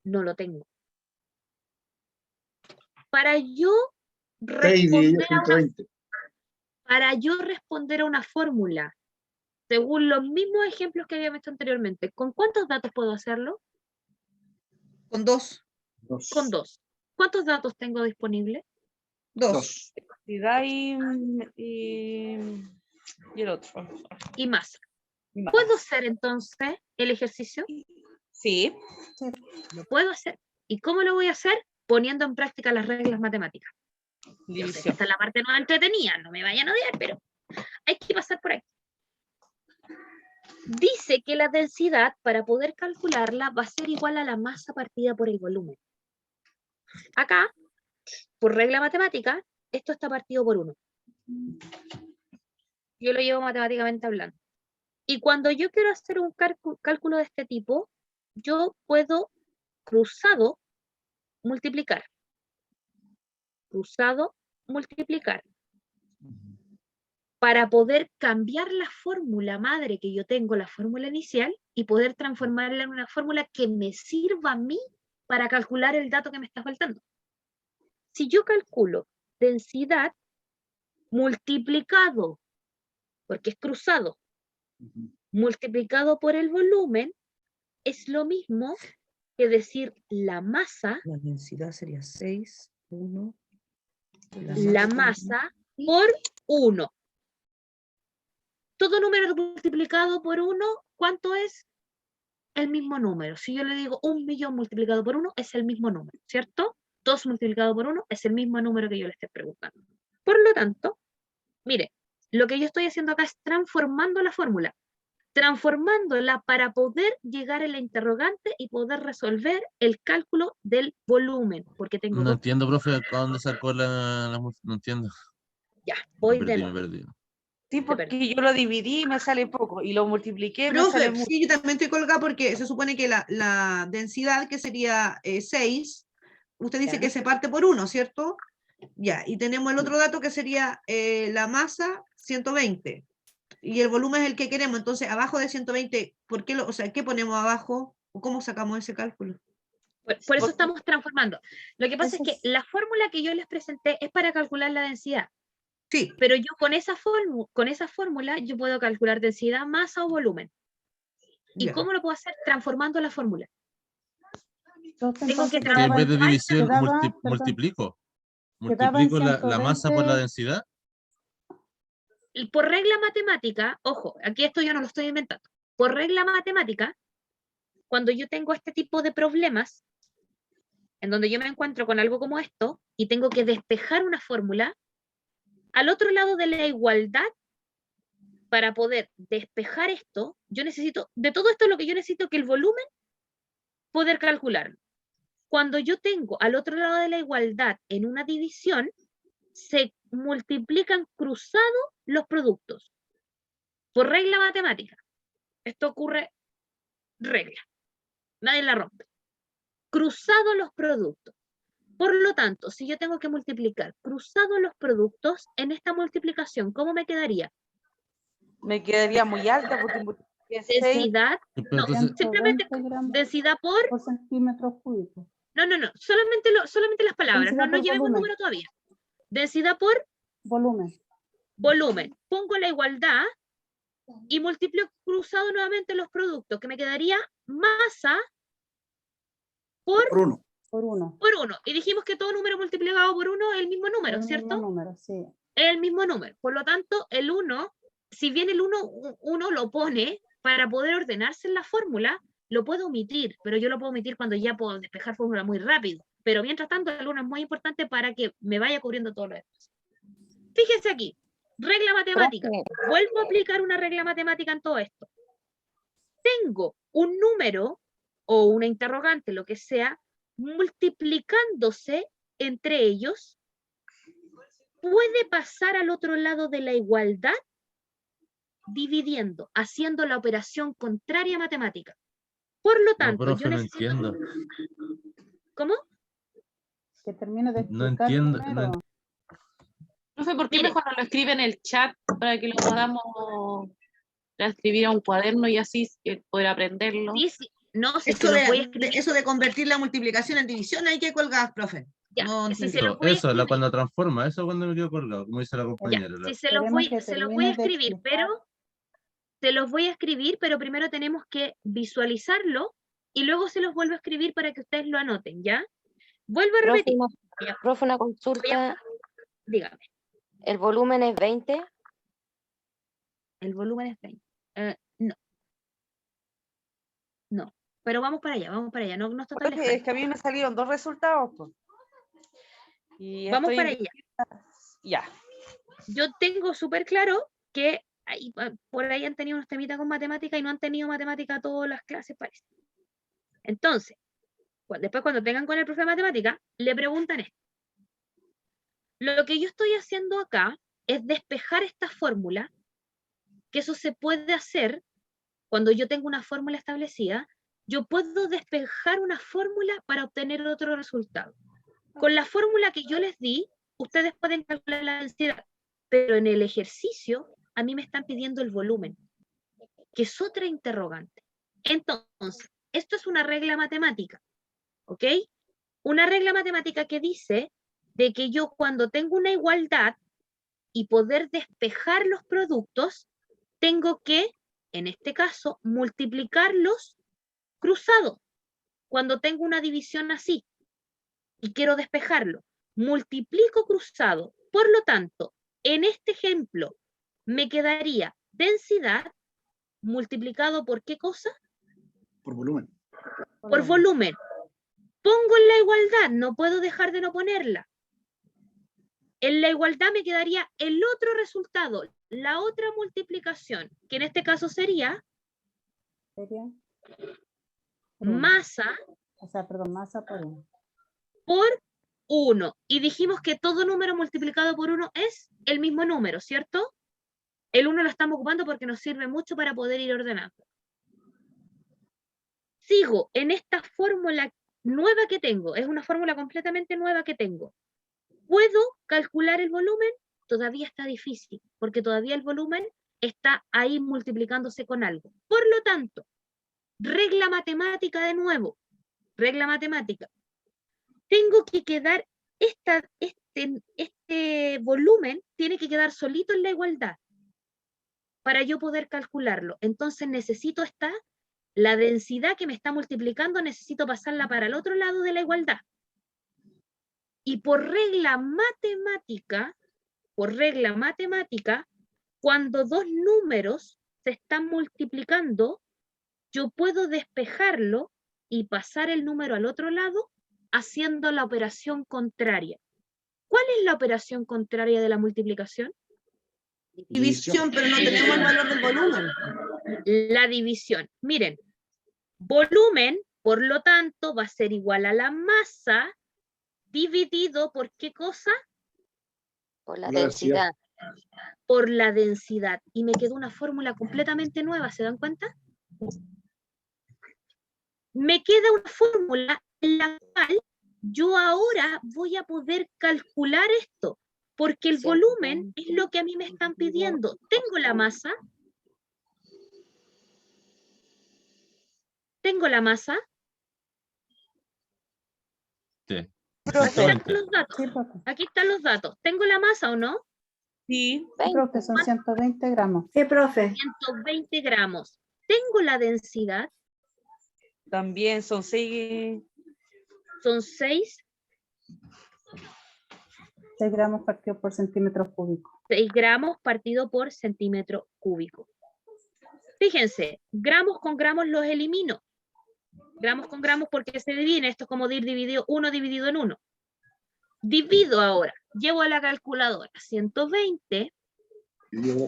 no lo tengo. Para yo 6 dividido responder a una, 120. para yo responder a una fórmula, según los mismos ejemplos que había visto anteriormente, ¿con cuántos datos puedo hacerlo? Con 2. Con 2. ¿Cuántos datos tengo disponibles? 2. Cantidad y el otro. Y masa. Y más. ¿Puedo hacer entonces el ejercicio? Sí. Lo puedo hacer. ¿Y cómo lo voy a hacer? Poniendo en práctica las reglas matemáticas. Yo sé que División. esta es la parte no entretenida, no me vayan a odiar, pero hay que pasar por aquí. Dice que la densidad, para poder calcularla, va a ser igual a la masa partida por el volumen. Acá, por regla matemática, esto está partido por 1. Yo lo llevo matemáticamente hablando. Y cuando yo quiero hacer un cálculo de este tipo, yo puedo cruzado multiplicar. Cruzado multiplicar. Para poder cambiar la fórmula madre que yo tengo, la fórmula inicial, y poder transformarla en una fórmula que me sirva a mí para calcular el dato que me está faltando. Si yo calculo densidad multiplicado, porque es cruzado, multiplicado por el volumen, es lo mismo que decir la masa, La densidad sería 6, 1. la masa por 1. Todo número multiplicado por 1, ¿cuánto es? El mismo número. Si yo le digo 1.000.000 multiplicado por 1, es el mismo número, ¿cierto? 2 multiplicado por 1 es el mismo número que yo le estoy preguntando. Por lo tanto, mire, lo que yo estoy haciendo acá es transformando la fórmula. Transformándola para poder llegar a la interrogante y poder resolver el cálculo del volumen. Porque tengo No dos. entiendo, profe, ¿a dónde sacó no entiendo. Ya, voy Me de perdí, nuevo. me perdí. Sí, porque yo lo dividí y me sale poco. Y lo multipliqué, me sale Profe, mucho. sí, yo también estoy colgada porque se supone que la densidad, que sería 6, usted dice Ya. que se parte por 1, ¿cierto? Ya, y tenemos el otro dato que sería la masa 120. Y el volumen es el que queremos. Entonces, abajo de 120, ¿por qué o sea, qué ponemos abajo? ¿O cómo sacamos ese cálculo? Por eso estamos transformando. Lo que pasa Eso es que es- la fórmula que yo les presenté es para calcular la densidad. Sí, Pero yo con esa fórmula yo puedo calcular densidad, masa o volumen. ¿Y ya. cómo lo puedo hacer? Transformando la fórmula. Entonces, Tengo que Que en vez de transformar. división perdón, multiplico. quedaba en Multiplico la masa por la 120. densidad. Y por regla matemática, ojo, aquí esto yo no lo estoy inventando. Por regla matemática, cuando yo tengo este tipo de problemas, en donde yo me encuentro con algo como esto, y tengo que despejar una fórmula, al otro lado de la igualdad, para poder despejar esto, yo necesito, de todo esto lo que yo necesito que el volumen, poder calcularlo. Cuando yo tengo al otro lado de la igualdad en una división, se multiplican cruzados los productos. Por regla matemática. Esto ocurre regla. Nadie la rompe. Cruzados los productos. Por lo tanto, si yo tengo que multiplicar cruzados los productos, en esta multiplicación, ¿cómo me quedaría? Me quedaría muy alta porque multipliqué 6. Densidad, Pero no, entonces, simplemente 120 gramos densidad por, centímetros cúbicos. no, solamente las palabras, Densidad no por llevemos volumen. número todavía. Densidad por Volumen. volumen. Pongo la igualdad y multiplico cruzado nuevamente los productos, que me quedaría masa Por 1. Por 1. por 1. Y dijimos que todo número multiplicado por 1 es el mismo número, El ¿cierto? mismo número, sí. Es el mismo número. Por lo tanto, el 1, si bien el 1 lo pone para poder ordenarse en la fórmula, lo puedo omitir, pero yo lo puedo omitir cuando ya puedo despejar fórmula muy rápido. Pero mientras tanto, el 1 es muy importante para que me vaya cubriendo todo lo demás. Fíjense aquí, regla matemática. Profe. Vuelvo a aplicar una regla matemática en todo esto. Tengo un número o una interrogante, lo que sea, multiplicándose entre ellos, puede pasar al otro lado de la igualdad dividiendo, haciendo la operación contraria matemática. Por lo no, tanto, profe, yo no necesito... entiendo. ¿Cómo? Que termine de No explicar entiendo, primero. Profe, ¿por qué Mire. mejor no lo escribe en el chat para que lo podamos transcribir a un cuaderno y así poder aprenderlo? Sí, sí. No, si Eso se los voy a escribir. eso de convertir la multiplicación en división hay que colgar, profe. Ya, No si entendí. se los voy a Eso, escribir. cuando transforma, eso cuando me quedo colgado, como dice la compañera. Si se los voy, Queremos que se los voy a termines de escribir, explicar. pero se los voy a escribir, pero primero tenemos que visualizarlo y luego se los vuelvo a escribir para que ustedes lo anoten, ¿ya? Vuelvo a repetir. Profe, una consulta. Dígame. ¿El volumen es 20? El volumen es 20. No. No. Pero vamos para allá. No, no está tan Profe, lejano. es que a mí me salieron 2 resultados. Pues. Y Vamos estoy para en- allá. Ya. Yo tengo súper claro que por ahí han tenido unos temitas con matemática y no han tenido matemática todas las clases, parece. Entonces, después cuando tengan con el profe de matemática, le preguntan esto. Lo que yo estoy haciendo acá es despejar esta fórmula, que eso se puede hacer cuando yo tengo una fórmula establecida. Yo puedo despejar una fórmula para obtener otro resultado. Con la fórmula que yo les di, ustedes pueden calcular la densidad, pero en el ejercicio a mí me están pidiendo el volumen, que es otra interrogante. Entonces, esto es una regla matemática, ¿ok? Una regla matemática que dice de que yo cuando tengo una igualdad y poder despejar los productos, tengo que, en este caso, multiplicarlos cruzados. Cuando tengo una división así y quiero despejarlo, multiplico cruzado. Por lo tanto, en este ejemplo, me quedaría densidad multiplicado por ¿qué cosa? Por volumen. Por volumen. Pongo en la igualdad, no puedo dejar de no ponerla. En la igualdad me quedaría el otro resultado, la otra multiplicación, que en este caso sería masa Masa por 1. por 1. Y dijimos que todo número multiplicado por 1 es el mismo número, ¿cierto? El 1 lo estamos ocupando porque nos sirve mucho para poder ir ordenando. Sigo en esta fórmula nueva que tengo, es una fórmula completamente nueva que tengo. ¿Puedo calcular el volumen? Todavía está difícil, porque todavía el volumen está ahí multiplicándose con algo. Por lo tanto, regla matemática de nuevo, regla matemática. Tengo que quedar, este volumen tiene que quedar solito en la igualdad para yo poder calcularlo. Entonces necesito la densidad que me está multiplicando, necesito pasarla para el otro lado de la igualdad. Y por regla matemática, cuando dos números se están multiplicando, yo puedo despejarlo y pasar el número al otro lado haciendo la operación contraria. ¿Cuál es la operación contraria de la multiplicación? División, pero no tenemos el valor del volumen. La división. Miren, volumen, por lo tanto, va a ser igual a la masa dividido por ¿qué cosa? Por la densidad. Por la densidad. Y me quedó una fórmula completamente nueva, ¿se dan cuenta? Me queda una fórmula en la cual yo ahora voy a poder calcular esto, porque el volumen es lo que a mí me están pidiendo. Tengo la masa. Tengo la masa. Sí. Aquí están los datos. ¿Tengo la masa o no? Sí. Profe, son 120 gramos. Sí, profe. 120 gramos. ¿Tengo la densidad? También son 6. Son 6. 6 gramos partido por centímetro cúbico. 6 gramos partido por centímetro cúbico. Fíjense, gramos con gramos los elimino. Gramos con gramos porque se dividen. Esto es como dividido 1 dividido en 1. Divido ahora. Llevo a la calculadora 120 dividido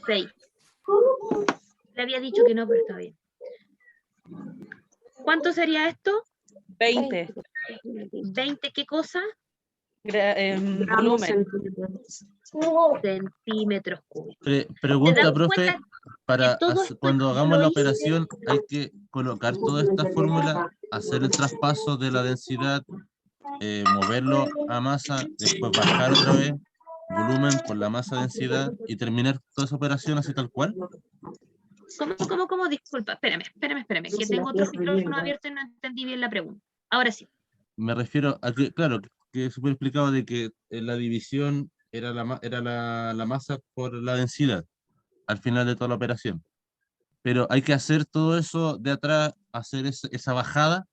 6. Le había dicho que no, pero está bien. ¿Cuánto sería esto? 20. ¿20 qué cosa? Volumen. centímetros cúbicos. Pregunta, dan profe, cuenta para todo esto cuando yo hagamos lo la hice? operación hay que colocar toda esta fórmula, hacer el traspaso de la densidad, moverlo a masa, después bajar otra vez, volumen por la masa densidad y terminar toda esa operación así tal cual. ¿Cómo? Disculpa, espérame, que tengo otro micrófono abierto y no entendí bien la pregunta. Ahora sí. Me refiero a que, claro, que súper explicado de que la división era la masa por la densidad al final de toda la operación. Pero hay que hacer todo eso de atrás, hacer esa bajada.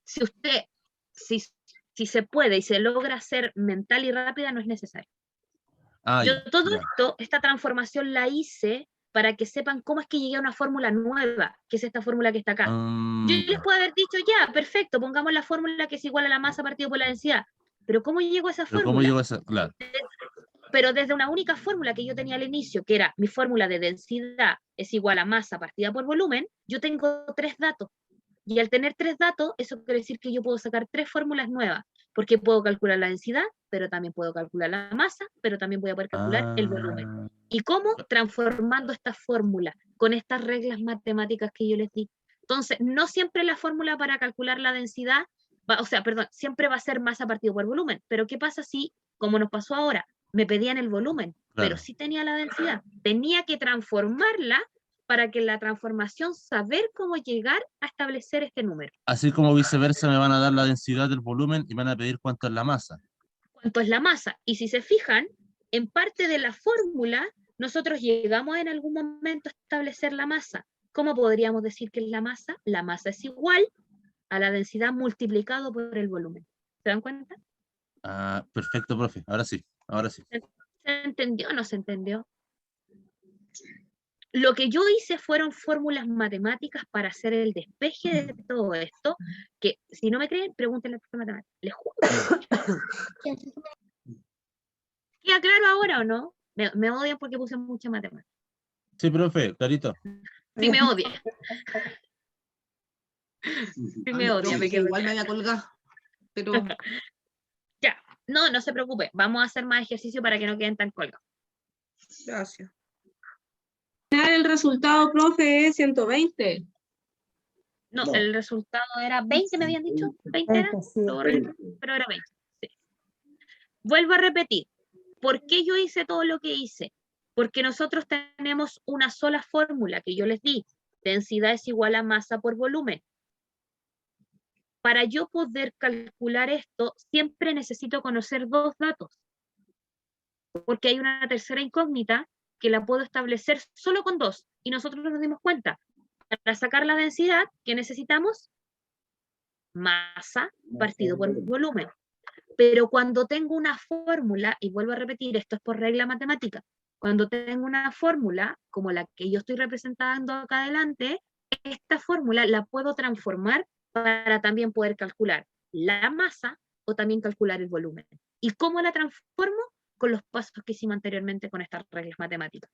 Si se puede y se logra hacer mental y rápida, no es necesario. Esta transformación la hice para que sepan cómo es que llegué a una fórmula nueva, que es esta fórmula que está acá. Yo les puedo haber dicho, ya, perfecto, pongamos la fórmula que es igual a la masa partido por la densidad. Pero ¿cómo llego a esa fórmula? Claro. Pero desde una única fórmula que yo tenía al inicio, que era mi fórmula de densidad es igual a masa partida por volumen, yo tengo 3 datos. Y al tener 3 datos, eso quiere decir que yo puedo sacar 3 fórmulas nuevas, porque puedo calcular la densidad, pero también puedo calcular la masa, pero también voy a poder calcular el volumen. ¿Y cómo? Transformando esta fórmula con estas reglas matemáticas que yo les di. Entonces, no siempre la fórmula para calcular la densidad, siempre va a ser masa partido por volumen. Pero ¿qué pasa si, como nos pasó ahora, me pedían el volumen, pero sí tenía la densidad? Tenía que transformarla para que la transformación saber cómo llegar a establecer este número. Así como viceversa me van a dar la densidad del volumen y van a pedir cuánto es la masa. ¿Cuánto es la masa? Y si se fijan, en parte de la fórmula, nosotros llegamos en algún momento a establecer la masa. ¿Cómo podríamos decir que es la masa? La masa es igual a la densidad multiplicado por el volumen. ¿Se dan cuenta? Perfecto, profe. Ahora sí. ¿Se entendió o no se entendió? Lo que yo hice fueron fórmulas matemáticas para hacer el despeje de todo esto, que si no me creen, pregúntenle al profe de matemáticas. Les juro. ¿Queda claro ahora o no? Me odian porque puse mucha matemática. Sí, profe, clarito. Sí, me odian. Sí, me odian. Igual me voy a colgar. Pero... Ya, no se preocupe. Vamos a hacer más ejercicio para que no queden tan colgados. Gracias. El resultado, profe, es 120. No, el resultado era 20, me habían dicho. 20 era, sí. pero era 20. Sí. Vuelvo a repetir. ¿Por qué yo hice todo lo que hice? Porque nosotros tenemos una sola fórmula que yo les di. Densidad es igual a masa por volumen. Para yo poder calcular esto, siempre necesito conocer 2 datos. Porque hay una tercera incógnita que la puedo establecer solo con 2. Y nosotros nos dimos cuenta. Para sacar la densidad, ¿qué necesitamos? Masa partido por volumen. Pero cuando tengo una fórmula, y vuelvo a repetir, esto es por regla matemática, cuando tengo una fórmula, como la que yo estoy representando acá adelante, esta fórmula la puedo transformar para también poder calcular la masa o también calcular el volumen. ¿Y cómo la transformo? Con los pasos que hicimos anteriormente con estas reglas matemáticas.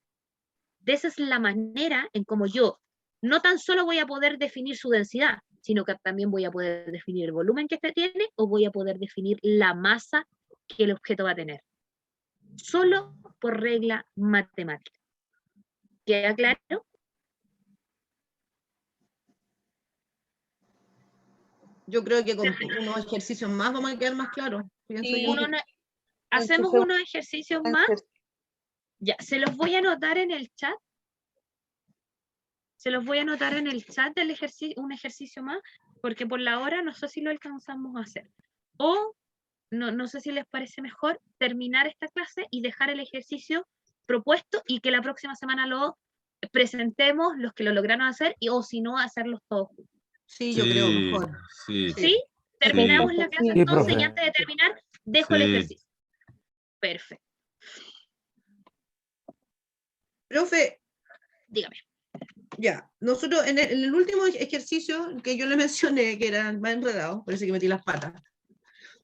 De esa es la manera en cómo yo no tan solo voy a poder definir su densidad, sino que también voy a poder definir el volumen que este tiene o voy a poder definir la masa que el objeto va a tener. Solo por regla matemática. ¿Queda claro? Yo creo que con unos ejercicios más vamos a quedar más claros. Hacemos unos ejercicios más. Ya, se los voy a anotar en el chat. Se los voy a anotar en el chat del un ejercicio más, porque por la hora no sé si lo alcanzamos a hacer. O no sé si les parece mejor terminar esta clase y dejar el ejercicio propuesto y que la próxima semana lo presentemos los que lo lograron hacer o si no, hacerlos todos juntos. Sí, yo creo mejor. ¿Sí? Terminamos la clase entonces y antes de terminar dejo el ejercicio. Perfecto. Profe, dígame. Ya, nosotros en el último ejercicio que yo le mencioné, que era más enredado, parece que metí las patas,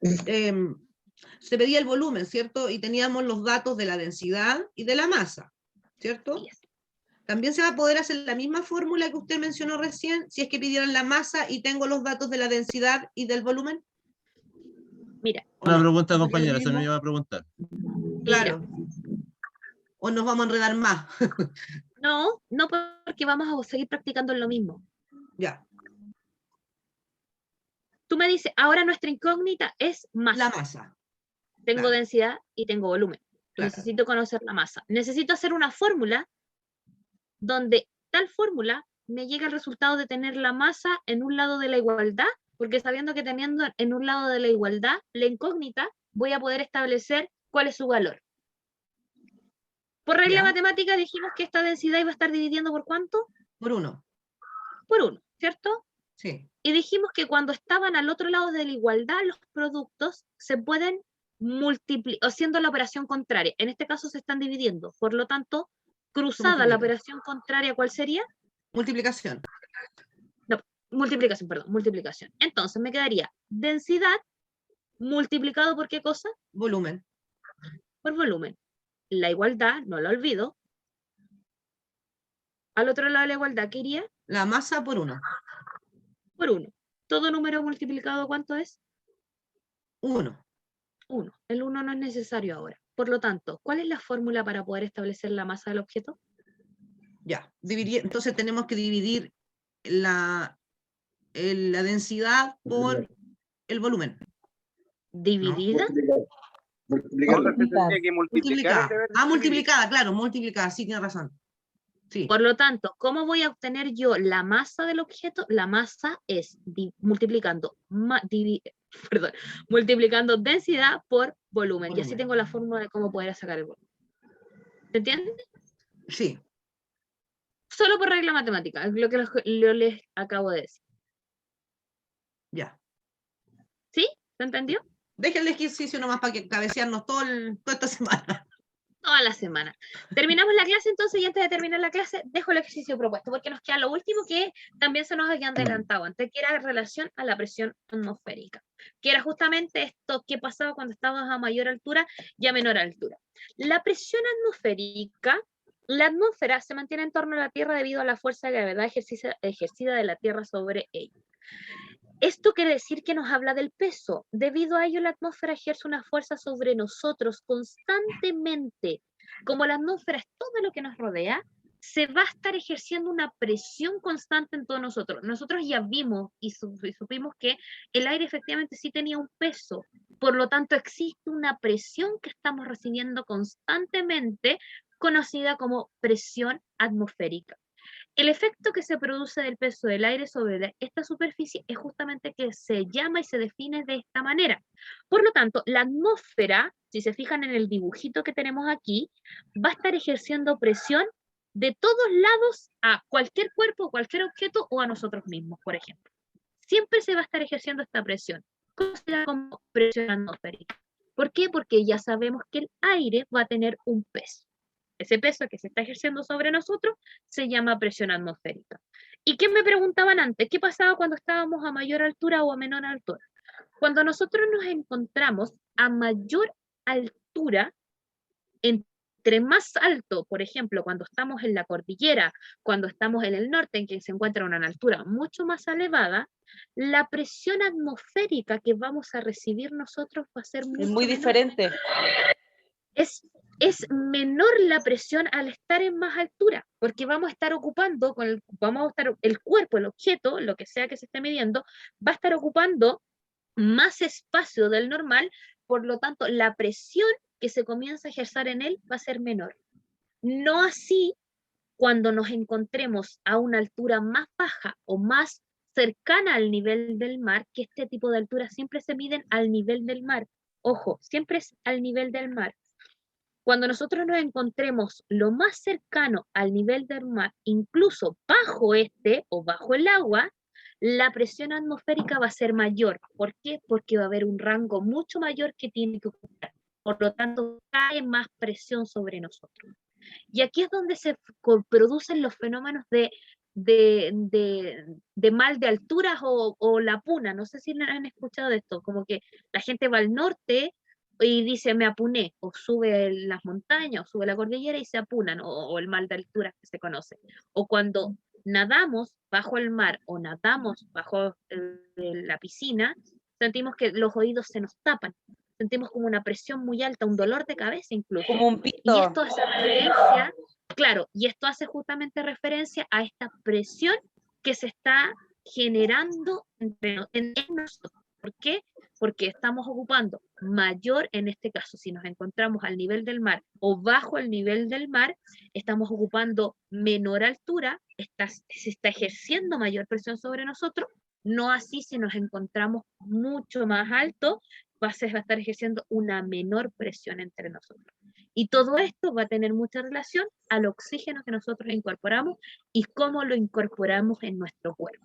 se pedía el volumen, ¿cierto? Y teníamos los datos de la densidad y de la masa, ¿cierto? Yes. También se va a poder hacer la misma fórmula que usted mencionó recién, si es que pidieran la masa y tengo los datos de la densidad y del volumen. Mira. Una pregunta, compañera, se me iba a preguntar. Claro. O nos vamos a enredar más. No, no porque vamos a seguir practicando en lo mismo. Ya. Tú me dices, ahora nuestra incógnita es masa. La masa. Tengo Claro. densidad y tengo volumen. Claro. Necesito conocer la masa. Necesito hacer una fórmula donde tal fórmula me llegue al resultado de tener la masa en un lado de la igualdad, porque sabiendo que teniendo en un lado de la igualdad la incógnita, voy a poder establecer cuál es su valor. Por regla matemática dijimos que esta densidad iba a estar dividiendo ¿por cuánto? Por 1. Por 1, ¿cierto? Sí. Y dijimos que cuando estaban al otro lado de la igualdad, los productos se pueden multiplicar, haciendo la operación contraria. En este caso se están dividiendo. Por lo tanto, cruzada la operación contraria, ¿cuál sería? Multiplicación. No, multiplicación, perdón, multiplicación. Entonces me quedaría densidad multiplicado por ¿qué cosa? Volumen. Por volumen. La igualdad, no la olvido. Al otro lado de la igualdad, ¿qué iría? La masa por 1. Por 1. ¿Todo número multiplicado cuánto es? 1. 1. El 1 no es necesario ahora. Por lo tanto, ¿cuál es la fórmula para poder establecer la masa del objeto? Ya. Entonces tenemos que dividir la densidad por el volumen. ¿Dividida? Multiplicada. Ah, multiplicada, claro, multiplicada, sí, tiene razón. Sí. Por lo tanto, ¿cómo voy a obtener yo la masa del objeto? La masa es multiplicando, multiplicando densidad por volumen. Y así tengo la fórmula de cómo poder sacar el volumen. ¿Se entiende? Sí. Solo por regla matemática, es lo que les acabo de decir. Ya. ¿Sí? ¿Se entendió? Dejen el ejercicio nomás para que cabecearnos toda esta semana. Toda la semana. Terminamos la clase entonces, y antes de terminar la clase, dejo el ejercicio propuesto, porque nos queda lo último que también se nos había adelantado antes, que era en relación a la presión atmosférica, que era justamente esto que pasaba cuando estábamos a mayor altura y a menor altura. La presión atmosférica, la atmósfera se mantiene en torno a la Tierra debido a la fuerza de gravedad ejercida de la Tierra sobre ella. Esto quiere decir que nos habla del peso. Debido a ello, la atmósfera ejerce una fuerza sobre nosotros constantemente. Como la atmósfera es todo lo que nos rodea, se va a estar ejerciendo una presión constante en todos nosotros. Nosotros ya vimos y supimos que el aire efectivamente sí tenía un peso. Por lo tanto, existe una presión que estamos recibiendo constantemente, conocida como presión atmosférica. El efecto que se produce del peso del aire sobre esta superficie es justamente que se llama y se define de esta manera. Por lo tanto, la atmósfera, si se fijan en el dibujito que tenemos aquí, va a estar ejerciendo presión de todos lados a cualquier cuerpo, cualquier objeto o a nosotros mismos, por ejemplo. Siempre se va a estar ejerciendo esta presión, considerada como presión atmosférica. ¿Por qué? Porque ya sabemos que el aire va a tener un peso. Ese peso que se está ejerciendo sobre nosotros se llama presión atmosférica. ¿Y qué me preguntaban antes? ¿Qué pasaba cuando estábamos a mayor altura o a menor altura? Cuando nosotros nos encontramos a mayor altura, entre más alto, por ejemplo, cuando estamos en la cordillera, cuando estamos en el norte, en que se encuentra a una altura mucho más elevada, la presión atmosférica que vamos a recibir nosotros va a ser muy diferente. Es menor la presión al estar en más altura, porque vamos a estar ocupando, el cuerpo, el objeto, lo que sea que se esté midiendo, va a estar ocupando más espacio del normal, por lo tanto, la presión que se comienza a ejercer en él va a ser menor. No así cuando nos encontremos a una altura más baja o más cercana al nivel del mar, que este tipo de alturas siempre se miden al nivel del mar. Ojo, siempre es al nivel del mar. Cuando nosotros nos encontremos lo más cercano al nivel del mar, incluso bajo este o bajo el agua, la presión atmosférica va a ser mayor. ¿Por qué? Porque va a haber un rango mucho mayor que tiene que ocupar. Por lo tanto, cae más presión sobre nosotros. Y aquí es donde se producen los fenómenos de mal de alturas o la puna. No sé si han escuchado de esto, como que la gente va al norte y dice me apuné, o sube las montañas, o sube la cordillera y se apunan, o el mal de alturas que se conoce. O cuando nadamos bajo el mar o nadamos bajo la piscina, sentimos que los oídos se nos tapan. sentimos como una presión muy alta, un dolor de cabeza incluso. Como un Y pito. esto hace referencia, claro, y esto hace justamente referencia a esta presión que se está generando en nosotros. ¿Por qué? Porque estamos ocupando mayor, en este caso, si nos encontramos al nivel del mar o bajo el nivel del mar, estamos ocupando menor altura, se está ejerciendo mayor presión sobre nosotros, no así si nos encontramos mucho más alto, va a estar ejerciendo una menor presión entre nosotros. Y todo esto va a tener mucha relación al oxígeno que nosotros incorporamos y cómo lo incorporamos en nuestro cuerpo.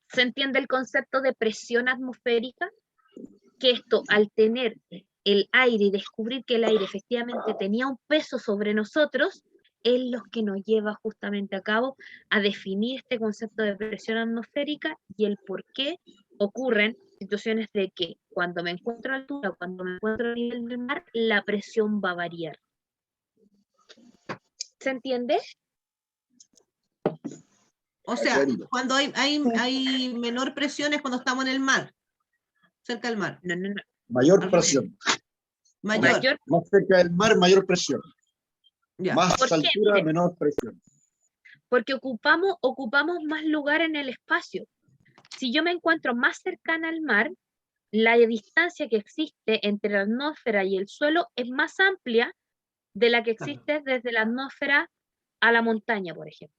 ¿Se entiende el concepto de presión atmosférica? Que esto, al tener el aire y descubrir que el aire efectivamente tenía un peso sobre nosotros, es lo que nos lleva justamente a cabo a definir este concepto de presión atmosférica y el por qué ocurren situaciones de que cuando me encuentro a altura, cuando me encuentro a nivel del mar, la presión va a variar. ¿Se entiende? O sea, cuando hay menor presión es cuando estamos en el mar, cerca del mar. No. Mayor presión. Mayor. Más cerca del mar, mayor presión. Ya. Más ¿Por qué? altura, Miren, menor presión. porque ocupamos más lugar en el espacio. Si yo me encuentro más cercana al mar, la distancia que existe entre la atmósfera y el suelo es más amplia de la que existe desde la atmósfera a la montaña, por ejemplo.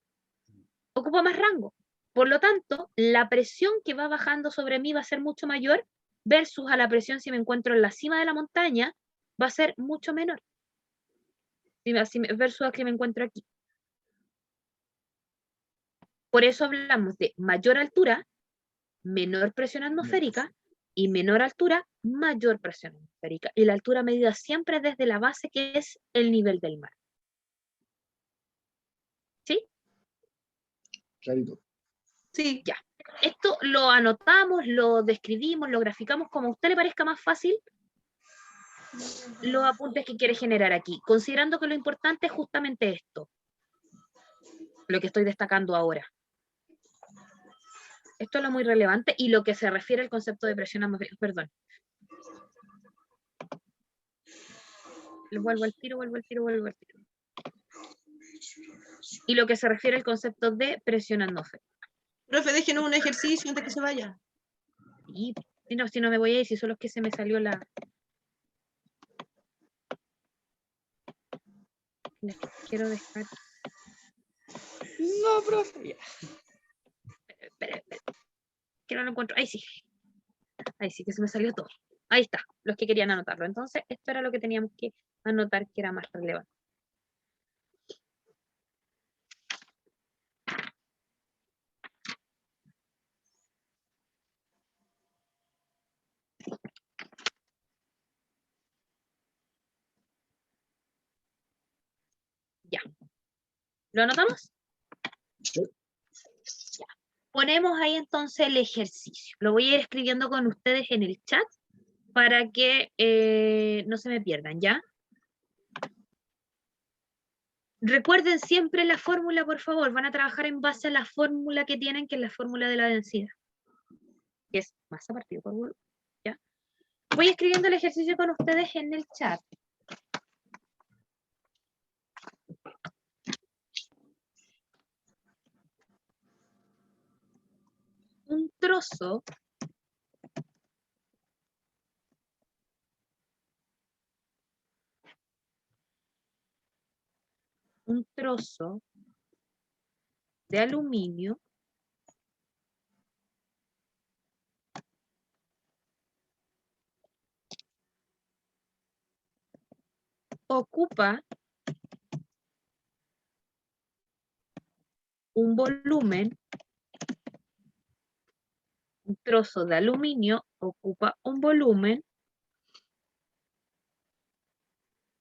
Ocupa más rango. Por lo tanto, la presión que va bajando sobre mí va a ser mucho mayor versus a la presión si me encuentro en la cima de la montaña, va a ser mucho menor. Versus a que me encuentro aquí. Por eso hablamos de mayor altura, menor presión atmosférica, y menor altura, mayor presión atmosférica. Y la altura medida siempre desde la base, que es el nivel del mar. ¿Sí? Clarito. Sí. Ya. Esto lo anotamos, lo describimos, lo graficamos como a usted le parezca más fácil los apuntes que quiere generar aquí, considerando que lo importante es justamente esto, lo que estoy destacando ahora. Esto es lo muy relevante y lo que se refiere al concepto de presión atmosférica, perdón. Vuelvo al tiro. Y lo que se refiere al concepto de presión atmosférica. Profe, déjenos un ejercicio antes que se vaya. Y si no me voy a ir, si solo es que se me salió la... Les quiero dejar... No, profe. Espera. Que no lo encuentro. Ahí sí que se me salió todo. Ahí está, los que querían anotarlo. Entonces, esto era lo que teníamos que anotar que era más relevante. Ya. ¿Lo anotamos? Sí. Ya. Ponemos ahí entonces el ejercicio. Lo voy a ir escribiendo con ustedes en el chat para que no se me pierdan, ¿ya? Recuerden siempre la fórmula, por favor. Van a trabajar en base a la fórmula que tienen, que es la fórmula de la densidad. Que es masa partido por volumen, ¿ya? Voy escribiendo el ejercicio con ustedes en el chat. Un trozo de aluminio ocupa un volumen, un trozo de aluminio ocupa un volumen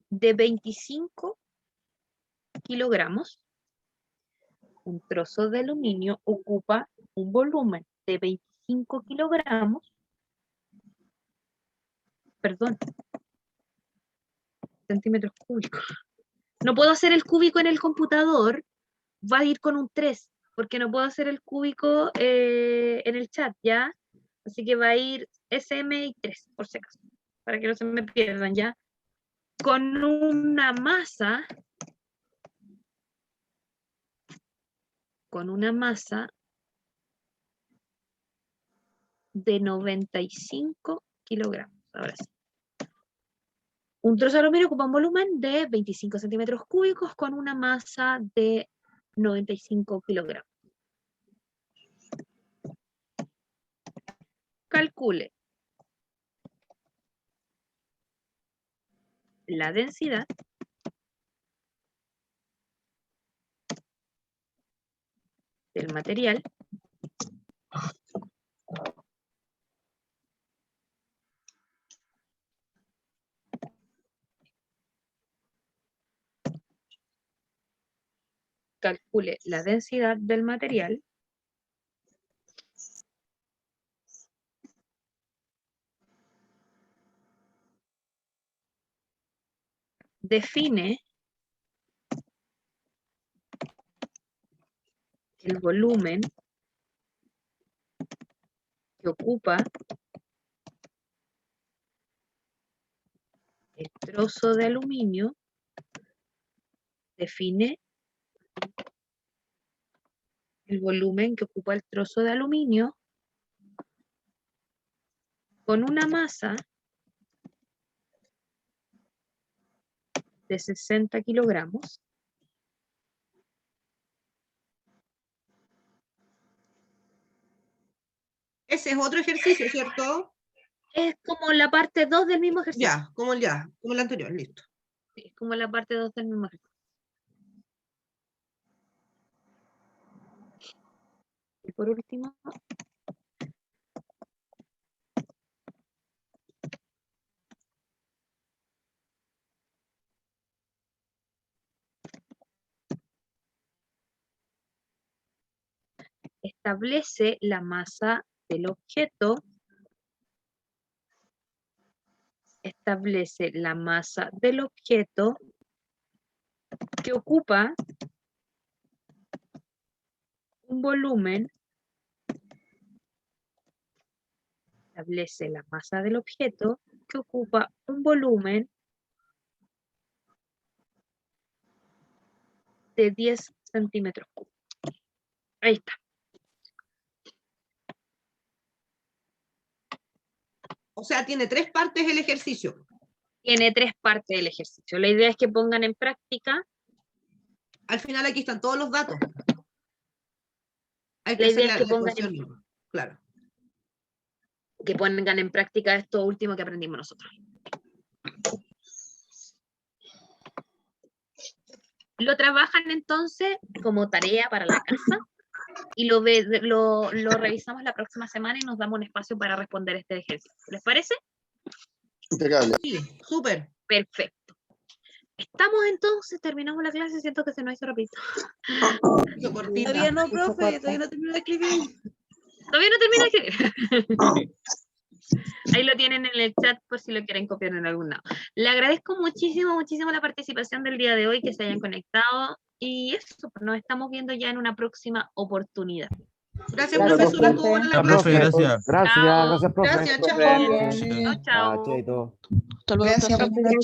de 25 kilogramos. Un trozo de aluminio ocupa un volumen de 25 kilogramos. Perdón. Centímetros cúbicos. No puedo hacer el cúbico en el computador, va a ir con un 3, porque no puedo hacer el cúbico en el chat, ¿ya? Así que va a ir SM y 3, por si acaso, para que no se me pierdan ya. Con una masa de 95 kilogramos. Ahora sí. Un trozo de aluminio ocupa un volumen de 25 centímetros cúbicos con una masa de 95 kilogramos. Calcule la densidad del material define el volumen que ocupa el trozo de aluminio, define el volumen que ocupa el trozo de aluminio con una masa de 60 kilogramos Ese es otro ejercicio, ¿cierto? Es como la parte 2 del mismo ejercicio. Como el anterior, listo. Sí, es como la parte 2 del mismo ejercicio. Y por último, establece la masa del objeto. Establece la masa del objeto que ocupa un volumen. Establece la masa del objeto que ocupa un volumen de 10 centímetros cúbicos. Ahí está. O sea, tiene 3 partes el ejercicio. Tiene 3 partes el ejercicio. La idea es que pongan en práctica. Al final aquí están todos los datos. Hay La que idea hacer es que la pongan ecuación. Claro. Que pongan en práctica esto último que aprendimos nosotros. Lo trabajan entonces como tarea para la casa y lo revisamos la próxima semana y nos damos un espacio para responder este ejercicio. ¿Les parece? Impecable. Sí, súper. Perfecto. Estamos entonces, terminamos la clase, siento que se nos hizo rapidito. Todavía no, profe, todavía no termino de escribir. Todavía no termino de escribir. Ahí lo tienen en el chat por si lo quieren copiar en algún lado. Le agradezco muchísimo la participación del día de hoy, que se hayan conectado. Y eso, pues nos estamos viendo ya en una próxima oportunidad. Gracias, profesora. Estuvo buena la clase. Profe, gracias. Gracias, profe. Gracias, chao. Gracias. Chao. Chaito. Hasta luego, profe.